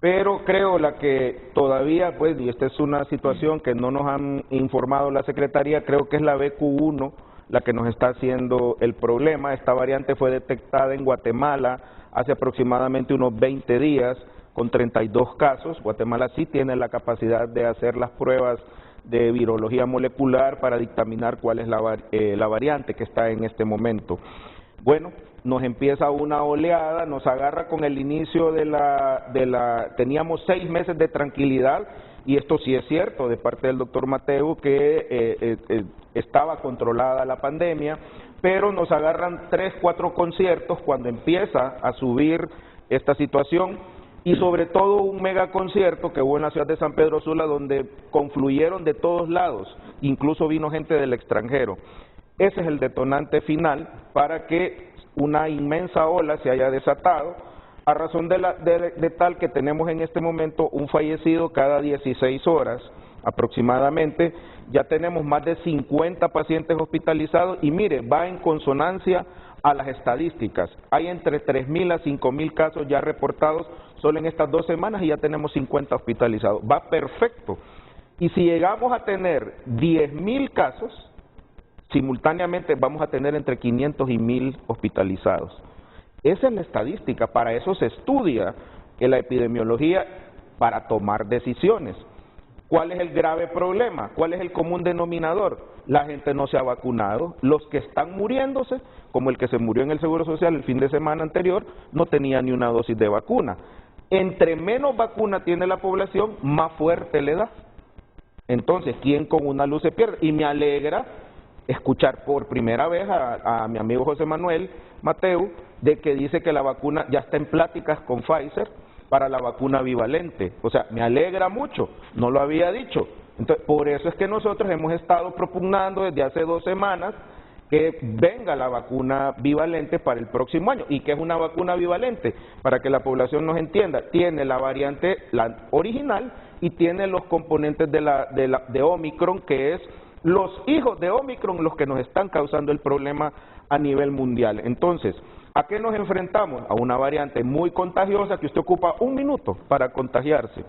pero creo la que todavía, pues, y esta es una situación que no nos han informado la Secretaría, creo que es la BQ1 la que nos está haciendo el problema. Esta variante fue detectada en Guatemala hace aproximadamente unos 20 días con 32 casos. Guatemala sí tiene la capacidad de hacer las pruebas de virología molecular para dictaminar cuál es la variante que está en este momento. Bueno, nos empieza una oleada, nos agarra con el inicio teníamos 6 meses de tranquilidad, y esto sí es cierto de parte del doctor Mateo, que estaba controlada la pandemia, pero nos agarran 3, 4 conciertos cuando empieza a subir esta situación, y sobre todo un mega concierto que hubo en la ciudad de San Pedro Sula, donde confluyeron de todos lados, incluso vino gente del extranjero. Ese es el detonante final para que una inmensa ola se haya desatado, a razón de tal que tenemos en este momento un fallecido cada 16 horas aproximadamente. Ya tenemos más de 50 pacientes hospitalizados y mire, va en consonancia a las estadísticas. Hay entre 3.000 a 5.000 casos ya reportados solo en estas 2 semanas y ya tenemos 50 hospitalizados. Va perfecto. Y si llegamos a tener 10.000 casos, simultáneamente vamos a tener entre 500 y 1.000 hospitalizados. Esa es la estadística, para eso se estudia en la epidemiología para tomar decisiones. ¿Cuál es el grave problema? ¿Cuál es el común denominador? La gente no se ha vacunado. Los que están muriéndose, como el que se murió en el Seguro Social el fin de semana anterior, no tenía ni una dosis de vacuna. Entre menos vacuna tiene la población, más fuerte le da. Entonces, ¿quién con una luz se pierde? Y me alegra escuchar por primera vez a mi amigo José Manuel Mateu de que dice que la vacuna ya está en pláticas con Pfizer para la vacuna bivalente. O sea, me alegra mucho, no lo había dicho. Entonces, por eso es que nosotros hemos estado propugnando desde hace 2 semanas que venga la vacuna bivalente para el próximo año. ¿Y qué es una vacuna bivalente? Para que la población nos entienda, tiene la variante, la original, y tiene los componentes de Omicron, que es los hijos de Omicron los que nos están causando el problema a nivel mundial. Entonces, ¿a qué nos enfrentamos? A una variante muy contagiosa que usted ocupa 1 minuto para contagiarse.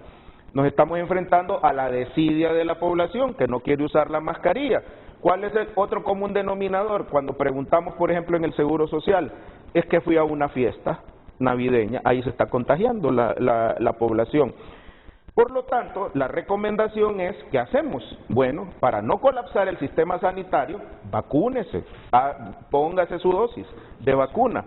Nos estamos enfrentando a la desidia de la población que no quiere usar la mascarilla. ¿Cuál es el otro común denominador? Cuando preguntamos, por ejemplo, en el Seguro Social, es que fui a una fiesta navideña, ahí se está contagiando la población. Por lo tanto, la recomendación es, ¿qué hacemos? Bueno, para no colapsar el sistema sanitario, vacúnese, póngase su dosis de vacuna,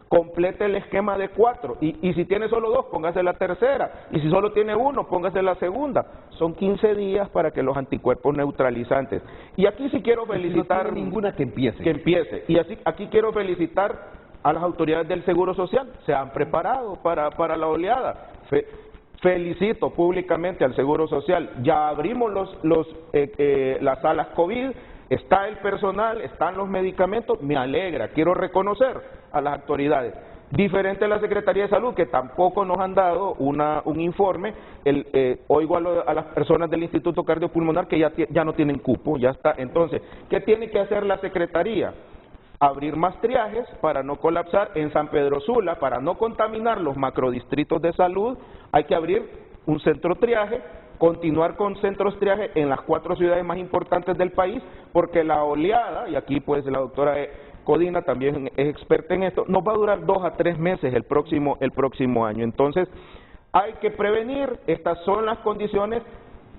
complete el esquema de 4, y si tiene solo 2, póngase la tercera, y si solo tiene 1, póngase la segunda. Son 15 días para que los anticuerpos neutralizantes. Y aquí sí quiero felicitar... No tiene ninguna que empiece. Que empiece. Y aquí quiero felicitar a las autoridades del Seguro Social, se han preparado para la oleada. Felicito públicamente al Seguro Social, ya abrimos las salas COVID, está el personal, están los medicamentos, me alegra, quiero reconocer a las autoridades. Diferente a la Secretaría de Salud, que tampoco nos han dado un informe, oigo a las personas del Instituto Cardiopulmonar que ya no tienen cupo, ya está. Entonces, ¿qué tiene que hacer la Secretaría? Abrir más triajes para no colapsar. En San Pedro Sula, para no contaminar los macrodistritos de salud, hay que abrir un centro triaje, continuar con centros triaje en las 4 ciudades más importantes del país, porque la oleada, y aquí pues la doctora Codina también es experta en esto, nos va a durar 2 a 3 meses el próximo año. Entonces, hay que prevenir, estas son las condiciones.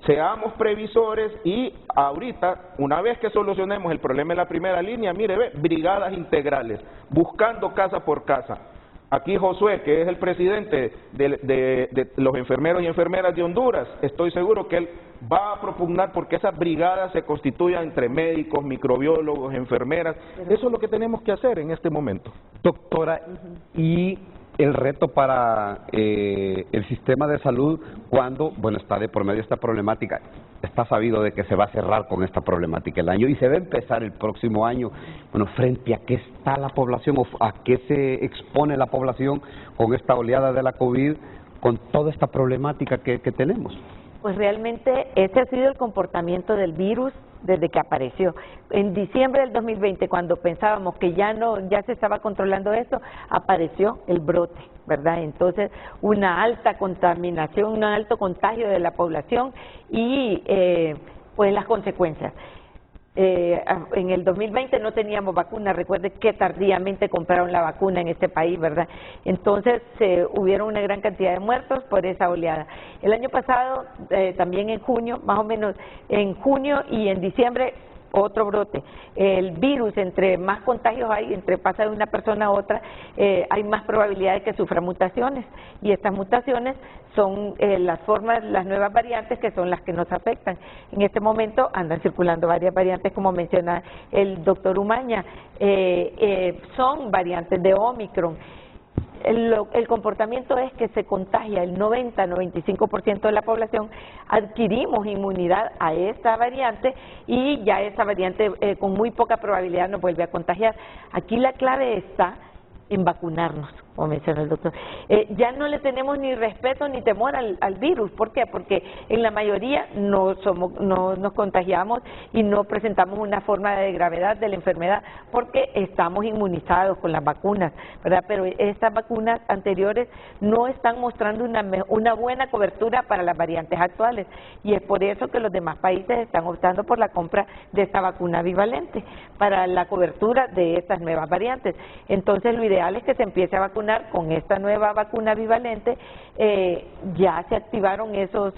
Seamos previsores y ahorita, una vez que solucionemos el problema en la primera línea, mire, brigadas integrales, buscando casa por casa. Aquí Josué, que es el presidente de los enfermeros y enfermeras de Honduras, estoy seguro que él va a propugnar porque esas brigadas se constituyan entre médicos, microbiólogos, enfermeras. Eso es lo que tenemos que hacer en este momento. Doctora, y el reto para el sistema de salud cuando, bueno, está de por medio esta problemática, está sabido de que se va a cerrar con esta problemática el año y se va a empezar el próximo año. Bueno, ¿frente a qué está la población o a qué se expone la población con esta oleada de la COVID, con toda esta problemática que tenemos? Pues realmente ese ha sido el comportamiento del virus desde que apareció. En diciembre del 2020, cuando pensábamos que ya se estaba controlando esto, apareció el brote, ¿verdad? Entonces, una alta contaminación, un alto contagio de la población y pues las consecuencias. En el 2020 no teníamos vacuna, recuerde que tardíamente compraron la vacuna en este país, ¿verdad? Entonces hubieron una gran cantidad de muertos por esa oleada. El año pasado, también en junio, más o menos en junio y en diciembre, otro brote. El virus, entre más contagios hay, entre pasa de una persona a otra, hay más probabilidad de que sufra mutaciones. Y estas mutaciones son las nuevas variantes que son las que nos afectan. En este momento andan circulando varias variantes, como menciona el doctor Umaña, son variantes de Omicron. El comportamiento es que se contagia el 90-95% de la población, adquirimos inmunidad a esta variante y ya esa variante con muy poca probabilidad nos vuelve a contagiar. Aquí la clave está en vacunarnos. como menciona el doctor. Ya no le tenemos ni respeto ni temor al virus. ¿Por qué? Porque en la mayoría no nos contagiamos y no presentamos una forma de gravedad de la enfermedad porque estamos inmunizados con las vacunas, ¿verdad? Pero estas vacunas anteriores no están mostrando una buena cobertura para las variantes actuales, y es por eso que los demás países están optando por la compra de esta vacuna bivalente para la cobertura de estas nuevas variantes. Entonces lo ideal es que se empiece a vacunar con esta nueva vacuna bivalente. Ya se activaron esos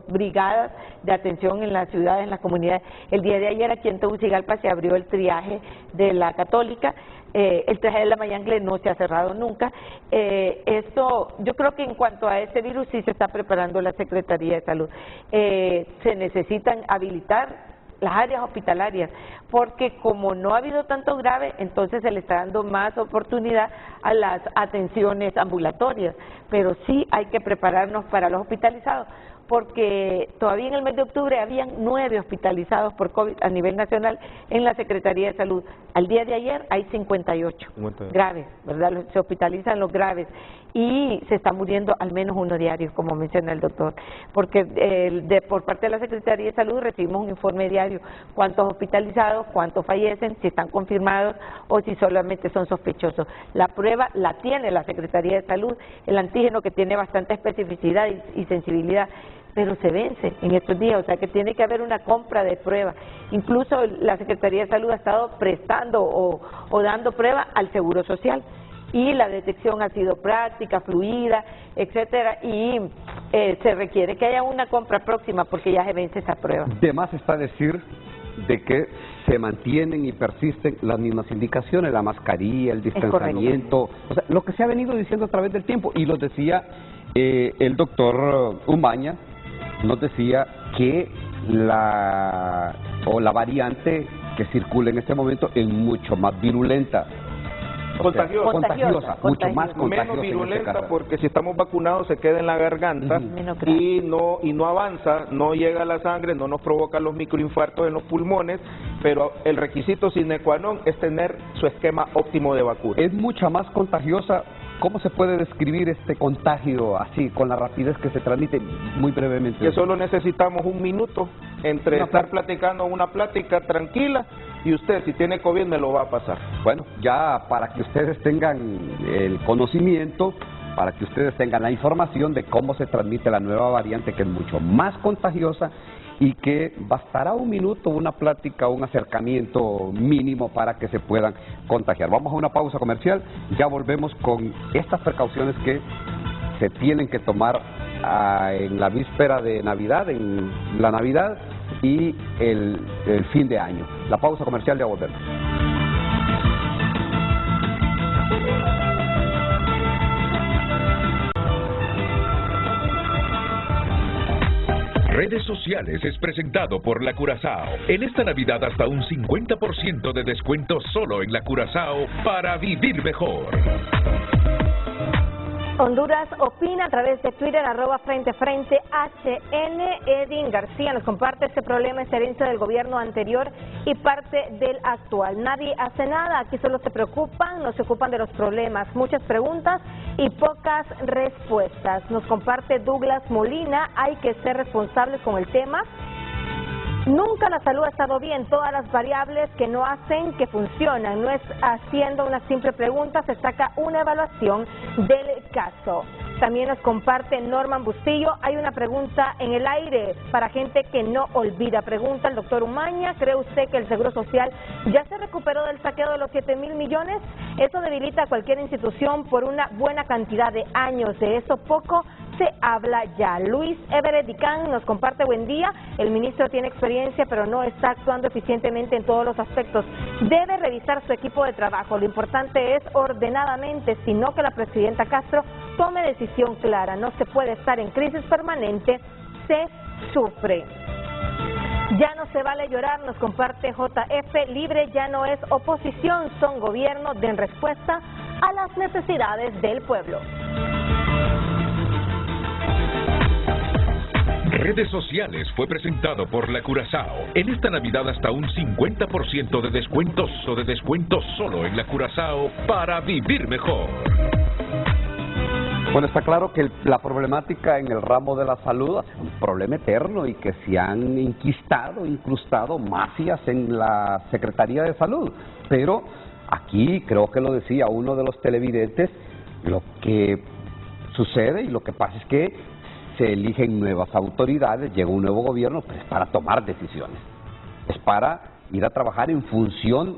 brigadas de atención en las ciudades, en las comunidades. El día de ayer aquí en Tegucigalpa se abrió el triaje de la Católica. El triaje de la Mayangle no se ha cerrado nunca. Yo creo que en cuanto a este virus sí se está preparando la Secretaría de Salud. Se necesitan habilitar las áreas hospitalarias, porque como no ha habido tanto grave, entonces se le está dando más oportunidad a las atenciones ambulatorias, pero sí hay que prepararnos para los hospitalizados, porque todavía en el mes de octubre habían 9 hospitalizados por COVID a nivel nacional en la Secretaría de Salud. Al día de ayer hay 58 graves, ¿verdad? Se hospitalizan los graves y se está muriendo al menos uno diario, como menciona el doctor, porque por parte de la Secretaría de Salud recibimos un informe diario: cuántos hospitalizados, cuántos fallecen, si están confirmados o si solamente son sospechosos. La prueba la tiene la Secretaría de Salud, el antígeno, que tiene bastante especificidad y sensibilidad, pero se vence en estos días, o sea que tiene que haber una compra de pruebas. Incluso la Secretaría de Salud ha estado prestando o dando pruebas al Seguro Social, y la detección ha sido práctica, fluida, etcétera, y se requiere que haya una compra próxima porque ya se vence esa prueba. De más está decir de que se mantienen y persisten las mismas indicaciones, la mascarilla, el distanciamiento, o sea, lo que se ha venido diciendo a través del tiempo, y lo decía el doctor Umaña, nos decía que la variante que circula en este momento es mucho más virulenta. Contagiosa, mucho más contagiosa. Menos virulenta, porque si estamos vacunados se queda en la garganta y no avanza, no llega a la sangre, no nos provoca los microinfartos en los pulmones, pero el requisito sine qua non es tener su esquema óptimo de vacuna. Es mucha más contagiosa. ¿Cómo se puede describir este contagio así, con la rapidez que se transmite? Muy brevemente. Que solo necesitamos un minuto entre estar platicando una plática tranquila y usted, si tiene COVID, me lo va a pasar. Bueno, ya para que ustedes tengan el conocimiento, para que ustedes tengan la información de cómo se transmite la nueva variante, que es mucho más contagiosa y que bastará un minuto, una plática, un acercamiento mínimo para que se puedan contagiar. Vamos a una pausa comercial, ya volvemos con estas precauciones que se tienen que tomar en la víspera de Navidad, en la Navidad y el fin de año. La pausa comercial, ya volvemos. Redes Sociales es presentado por La Curazao. En esta Navidad hasta un 50% de descuento solo en La Curazao para vivir mejor. Honduras opina a través de Twitter, @FrenteFrenteHN. Edwin García nos comparte: este problema es herencia del gobierno anterior y parte del actual. Nadie hace nada, aquí solo se preocupan, no se ocupan de los problemas. Muchas preguntas y pocas respuestas. Nos comparte Douglas Molina: hay que ser responsables con el tema. Nunca la salud ha estado bien, todas las variables que no hacen que funcionan. No es haciendo una simple pregunta, se saca una evaluación del caso. También nos comparte Norman Bustillo: hay una pregunta en el aire para gente que no olvida. Pregunta el doctor Umaña: ¿cree usted que el Seguro Social ya se recuperó del saqueo de los 7,000 millones? Eso debilita a cualquier institución por una buena cantidad de años. De eso poco se habla ya. Luis Everett Dicán nos comparte: buen día, el ministro tiene experiencia pero no está actuando eficientemente en todos los aspectos. Debe revisar su equipo de trabajo. Lo importante es ordenadamente, sino que la presidenta Castro tome decisión clara. No se puede estar en crisis permanente, se sufre. Ya no se vale llorar, nos comparte JF. Libre ya no es oposición, son gobierno, den respuesta a las necesidades del pueblo. Redes Sociales fue presentado por La Curazao. En esta Navidad hasta un 50% de descuentos solo en La Curazao para vivir mejor. Bueno, está claro que la problemática en el ramo de la salud es un problema eterno y que se han incrustado mafias en la Secretaría de Salud. Pero aquí, creo que lo decía uno de los televidentes, lo que sucede y lo que pasa es que se eligen nuevas autoridades, llega un nuevo gobierno, pero es para tomar decisiones. Es para ir a trabajar en función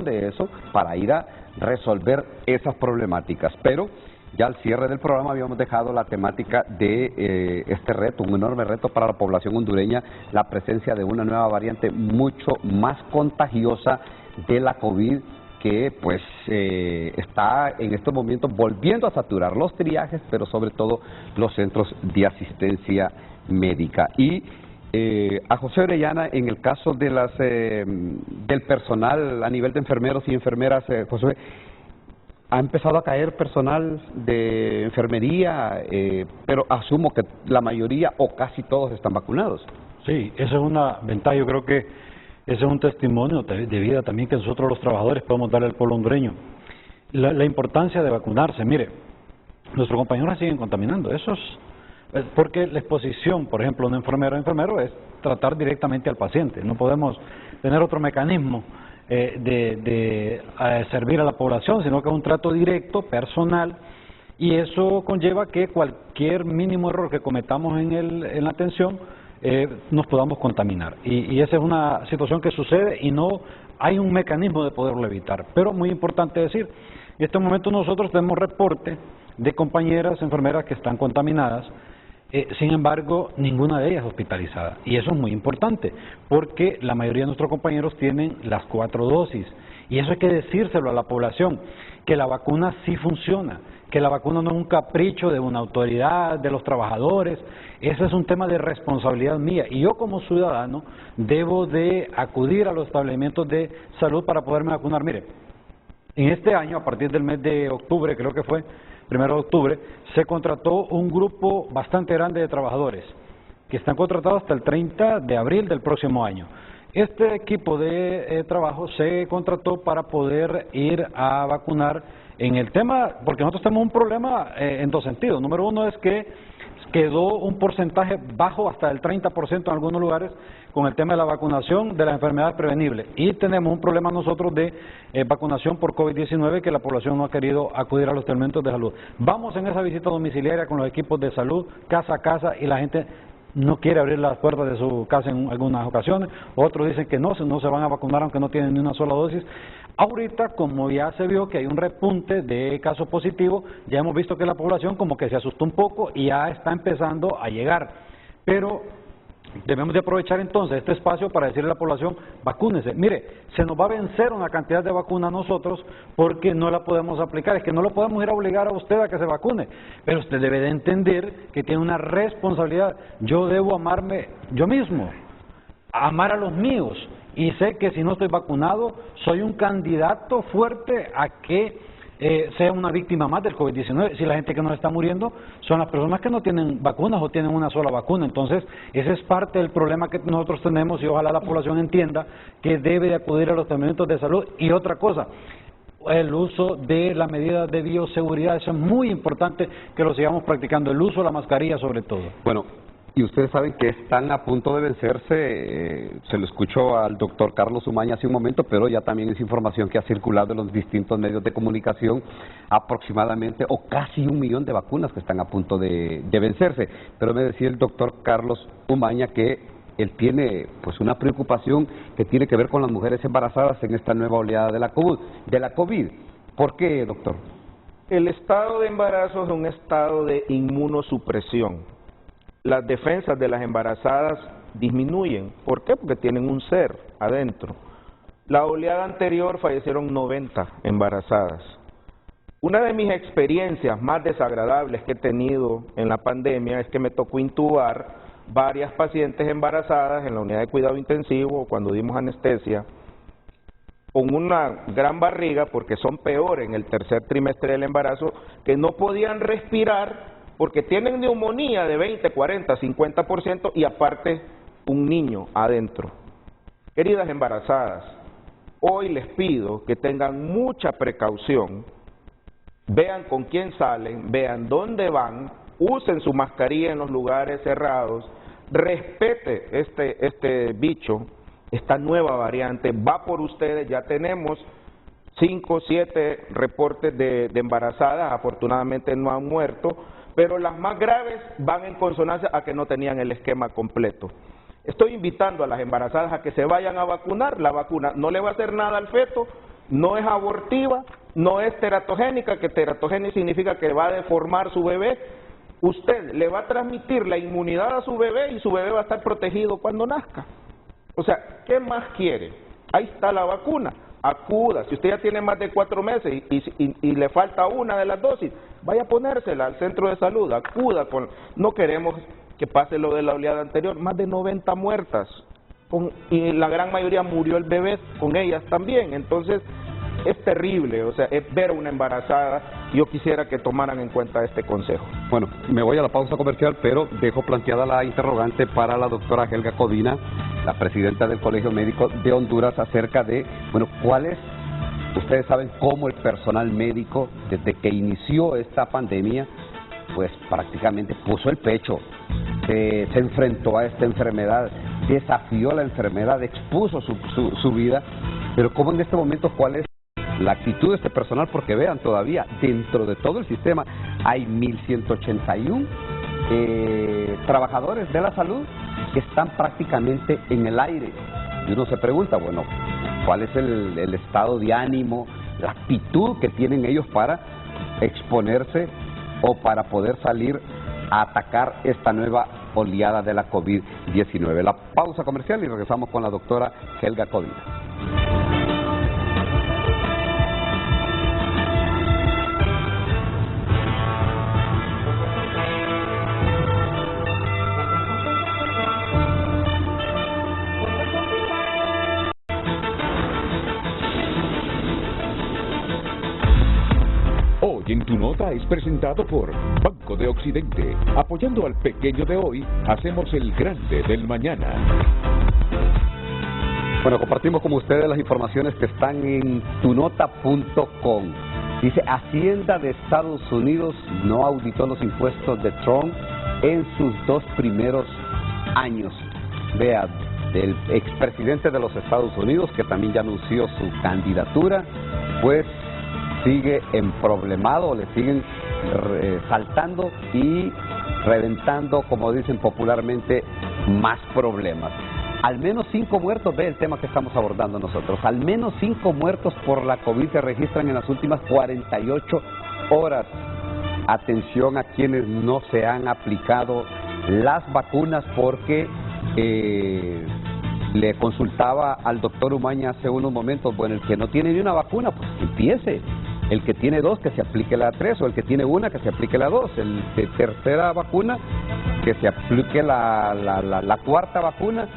de eso, para ir a resolver esas problemáticas. Pero ya al cierre del programa habíamos dejado la temática de este reto, un enorme reto para la población hondureña, la presencia de una nueva variante mucho más contagiosa de la COVID, que pues está en estos momentos volviendo a saturar los triajes, pero sobre todo los centros de asistencia médica. Y a José Orellana, en el caso de del personal a nivel de enfermeros y enfermeras, José, ha empezado a caer personal de enfermería, pero asumo que la mayoría o casi todos están vacunados. Sí, esa es una ventaja. Yo creo que ese es un testimonio de vida también que nosotros los trabajadores podemos darle al pueblo hondureño. La importancia de vacunarse. Mire, nuestros compañeros siguen contaminando. Eso es porque la exposición, por ejemplo, de un enfermero a enfermero es tratar directamente al paciente. No podemos tener otro mecanismo de servir a la población, sino que es un trato directo, personal, y eso conlleva que cualquier mínimo error que cometamos en la atención nos podamos contaminar. Y esa es una situación que sucede y no hay un mecanismo de poderlo evitar. Pero muy importante decir, en este momento nosotros tenemos reporte de compañeras enfermeras que están contaminadas. Sin embargo, ninguna de ellas es hospitalizada. Y eso es muy importante, porque la mayoría de nuestros compañeros tienen las 4 dosis. Y eso hay que decírselo a la población, que la vacuna sí funciona, que la vacuna no es un capricho de una autoridad, de los trabajadores. Ese es un tema de responsabilidad mía. Y yo como ciudadano debo de acudir a los establecimientos de salud para poderme vacunar. Mire, en este año, a partir del mes de octubre, creo que fue, 1 de octubre, se contrató un grupo bastante grande de trabajadores que están contratados hasta el 30 de abril del próximo año. Este equipo de trabajo se contrató para poder ir a vacunar en el tema, porque nosotros tenemos un problema en 2 sentidos. Número 1 es que quedó un porcentaje bajo hasta el 30% en algunos lugares con el tema de la vacunación de las enfermedades prevenibles. Y tenemos un problema nosotros de vacunación por COVID-19 que la población no ha querido acudir a los establecimientos de salud. Vamos en esa visita domiciliaria con los equipos de salud, casa a casa, y la gente no quiere abrir las puertas de su casa en algunas ocasiones. Otros dicen que no se van a vacunar aunque no tienen ni una sola dosis. Ahorita, como ya se vio que hay un repunte de casos positivos, ya hemos visto que la población como que se asustó un poco y ya está empezando a llegar. Pero debemos de aprovechar entonces este espacio para decirle a la población, vacúnese. Mire, se nos va a vencer una cantidad de vacunas a nosotros porque no la podemos aplicar. Es que no lo podemos ir a obligar a usted a que se vacune, pero usted debe de entender que tiene una responsabilidad. Yo debo amarme yo mismo, amar a los míos, y sé que si no estoy vacunado soy un candidato fuerte a que sea una víctima más del COVID-19. Si la gente que nos está muriendo son las personas que no tienen vacunas o tienen una sola vacuna. Entonces, ese es parte del problema que nosotros tenemos y ojalá la población entienda que debe de acudir a los establecimientos de salud. Y otra cosa, el uso de las medidas de bioseguridad, eso es muy importante que lo sigamos practicando, el uso de la mascarilla sobre todo. Bueno, y ustedes saben que están a punto de vencerse, se lo escuchó al doctor Carlos Umaña hace un momento, pero ya también es información que ha circulado en los distintos medios de comunicación, aproximadamente o casi 1 millón de vacunas que están a punto de vencerse. Pero me decía el doctor Carlos Umaña que él tiene pues una preocupación que tiene que ver con las mujeres embarazadas en esta nueva oleada de la COVID. ¿Por qué, doctor? El estado de embarazo es un estado de inmunosupresión. Las defensas de las embarazadas disminuyen. ¿Por qué? Porque tienen un ser adentro. La oleada anterior fallecieron 90 embarazadas. Una de mis experiencias más desagradables que he tenido en la pandemia es que me tocó intubar varias pacientes embarazadas en la unidad de cuidado intensivo cuando dimos anestesia, con una gran barriga, porque son peores en el tercer trimestre del embarazo, que no podían respirar porque tienen neumonía de 20, 40, 50% y aparte un niño adentro. Queridas embarazadas, hoy les pido que tengan mucha precaución vean con quién salen, vean dónde van, usen su mascarilla en los lugares cerrados, respete este bicho, esta nueva variante, va por ustedes. Ya tenemos 5 o 7 reportes de embarazadas, afortunadamente no han muerto, pero las más graves van en consonancia a que no tenían el esquema completo. Estoy invitando a las embarazadas a que se vayan a vacunar. La vacuna no le va a hacer nada al feto, no es abortiva, no es teratogénica, que teratogénica significa que va a deformar su bebé. Usted le va a transmitir la inmunidad a su bebé y su bebé va a estar protegido cuando nazca. O sea, ¿qué más quiere? Ahí está la vacuna. Acuda, si usted ya tiene más de 4 meses y le falta una de las dosis, vaya a ponérsela al centro de salud, acuda. No queremos que pase lo de la oleada anterior, más de 90 muertas, y la gran mayoría murió el bebé con ellas también. Entonces es terrible, o sea, es ver a una embarazada. Yo quisiera que tomaran en cuenta este consejo. Bueno, me voy a la pausa comercial, pero dejo planteada la interrogante para la doctora Helga Codina, la presidenta del Colegio Médico de Honduras, acerca de, bueno, cuáles, ustedes saben cómo el personal médico, desde que inició esta pandemia, pues prácticamente puso el pecho, se enfrentó a esta enfermedad, desafió la enfermedad, expuso su vida, pero cómo en este momento, cuál es la actitud de este personal, porque vean, todavía dentro de todo el sistema hay 1.181 trabajadores de la salud que están prácticamente en el aire. Y uno se pregunta, bueno, ¿cuál es el estado de ánimo, la actitud que tienen ellos para exponerse o para poder salir a atacar esta nueva oleada de la COVID-19? La pausa comercial y regresamos con la doctora Helga Codina. En tu nota es presentado por Banco de Occidente. Apoyando al pequeño de hoy, hacemos el grande del mañana. Bueno, compartimos con ustedes las informaciones que están en tunota.com. Dice, Hacienda de Estados Unidos no auditó los impuestos de Trump en sus 2 primeros años. Vea, el expresidente de los Estados Unidos, que también ya anunció su candidatura, pues sigue emproblemado, le siguen saltando y reventando, como dicen popularmente, más problemas. Al menos 5 muertos, ve el tema que estamos abordando nosotros, al menos 5 muertos por la COVID se registran en las últimas 48 horas. Atención a quienes no se han aplicado las vacunas, porque le consultaba al doctor Umaña hace unos momentos, bueno, el que no tiene ni una vacuna, pues empiece. El que tiene 2, que se aplique la 3, o el que tiene 1, que se aplique la 2. El de tercera vacuna, que se aplique la 4ª vacuna.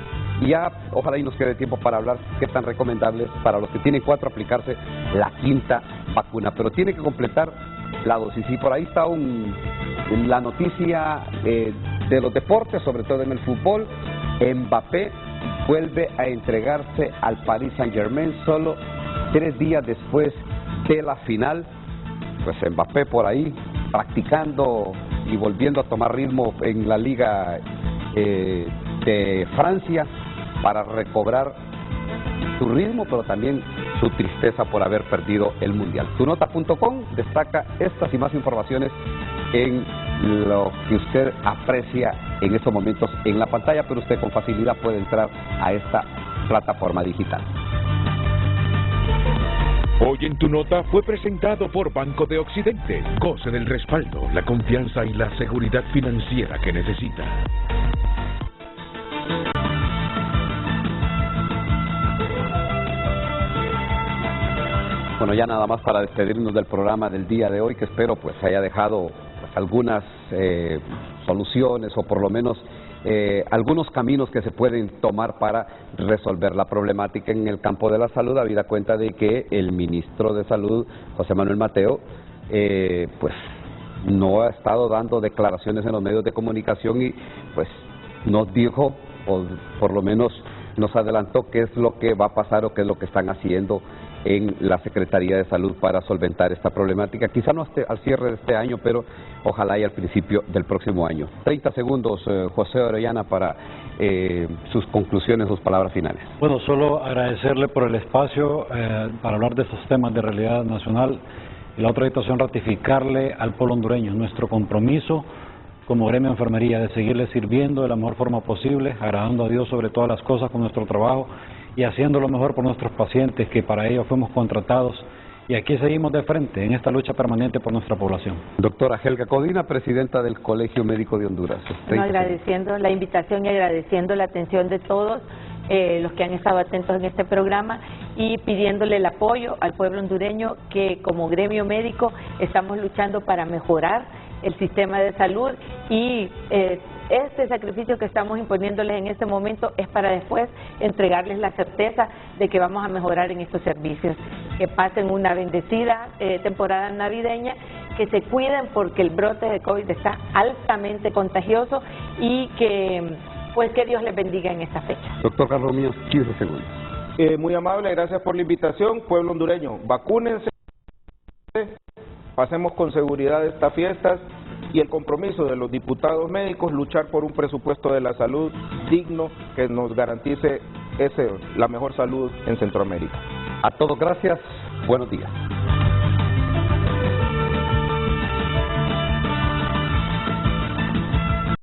Y ya, ojalá y nos quede tiempo para hablar qué tan recomendable es para los que tienen 4 aplicarse la 5ª vacuna. Pero tiene que completar la dosis. Y por ahí está la noticia de los deportes, sobre todo en el fútbol. Mbappé vuelve a entregarse al Paris Saint-Germain solo 3 días después de la final. Pues Mbappé por ahí practicando y volviendo a tomar ritmo en la Liga de Francia para recobrar su ritmo, pero también su tristeza por haber perdido el Mundial. Tunota.com destaca estas y más informaciones en lo que usted aprecia en estos momentos en la pantalla, pero usted con facilidad puede entrar a esta plataforma digital. Hoy en Tu Nota fue presentado por Banco de Occidente. Goce del respaldo, la confianza y la seguridad financiera que necesita. Bueno, ya nada más para despedirnos del programa del día de hoy, que espero pues haya dejado pues algunas soluciones, o por lo menos algunos caminos que se pueden tomar para resolver la problemática en el campo de la salud, habida cuenta de que el ministro de Salud, José Manuel Mateo, pues no ha estado dando declaraciones en los medios de comunicación y pues nos dijo, o por lo menos nos adelantó qué es lo que va a pasar o qué es lo que están haciendo en la Secretaría de Salud para solventar esta problemática, quizá no al cierre de este año, pero ojalá y al principio del próximo año. 30 segundos, José Orellana, para sus conclusiones, sus palabras finales. Bueno, solo agradecerle por el espacio para hablar de estos temas de realidad nacional. Y la otra situación, ratificarle al pueblo hondureño nuestro compromiso como gremio de enfermería de seguirle sirviendo de la mejor forma posible, agradando a Dios sobre todas las cosas con nuestro trabajo y haciendo lo mejor por nuestros pacientes, que para ello fuimos contratados, y aquí seguimos de frente en esta lucha permanente por nuestra población. Doctora Helga Codina, presidenta del Colegio Médico de Honduras. Agradeciendo la invitación y agradeciendo la atención de todos los que han estado atentos en este programa, y pidiéndole el apoyo al pueblo hondureño, que como gremio médico estamos luchando para mejorar el sistema de salud, y este sacrificio que estamos imponiéndoles en este momento es para después entregarles la certeza de que vamos a mejorar en estos servicios. Que pasen una bendecida temporada navideña, que se cuiden porque el brote de COVID está altamente contagioso, y que Dios les bendiga en esta fecha. Doctor Carlos Míos, 15 segundos. Muy amable, gracias por la invitación. Pueblo hondureño, vacúnense, pasemos con seguridad estas fiestas, y el compromiso de los diputados médicos, luchar por un presupuesto de la salud digno que nos garantice la mejor salud en Centroamérica. A todos gracias, buenos días.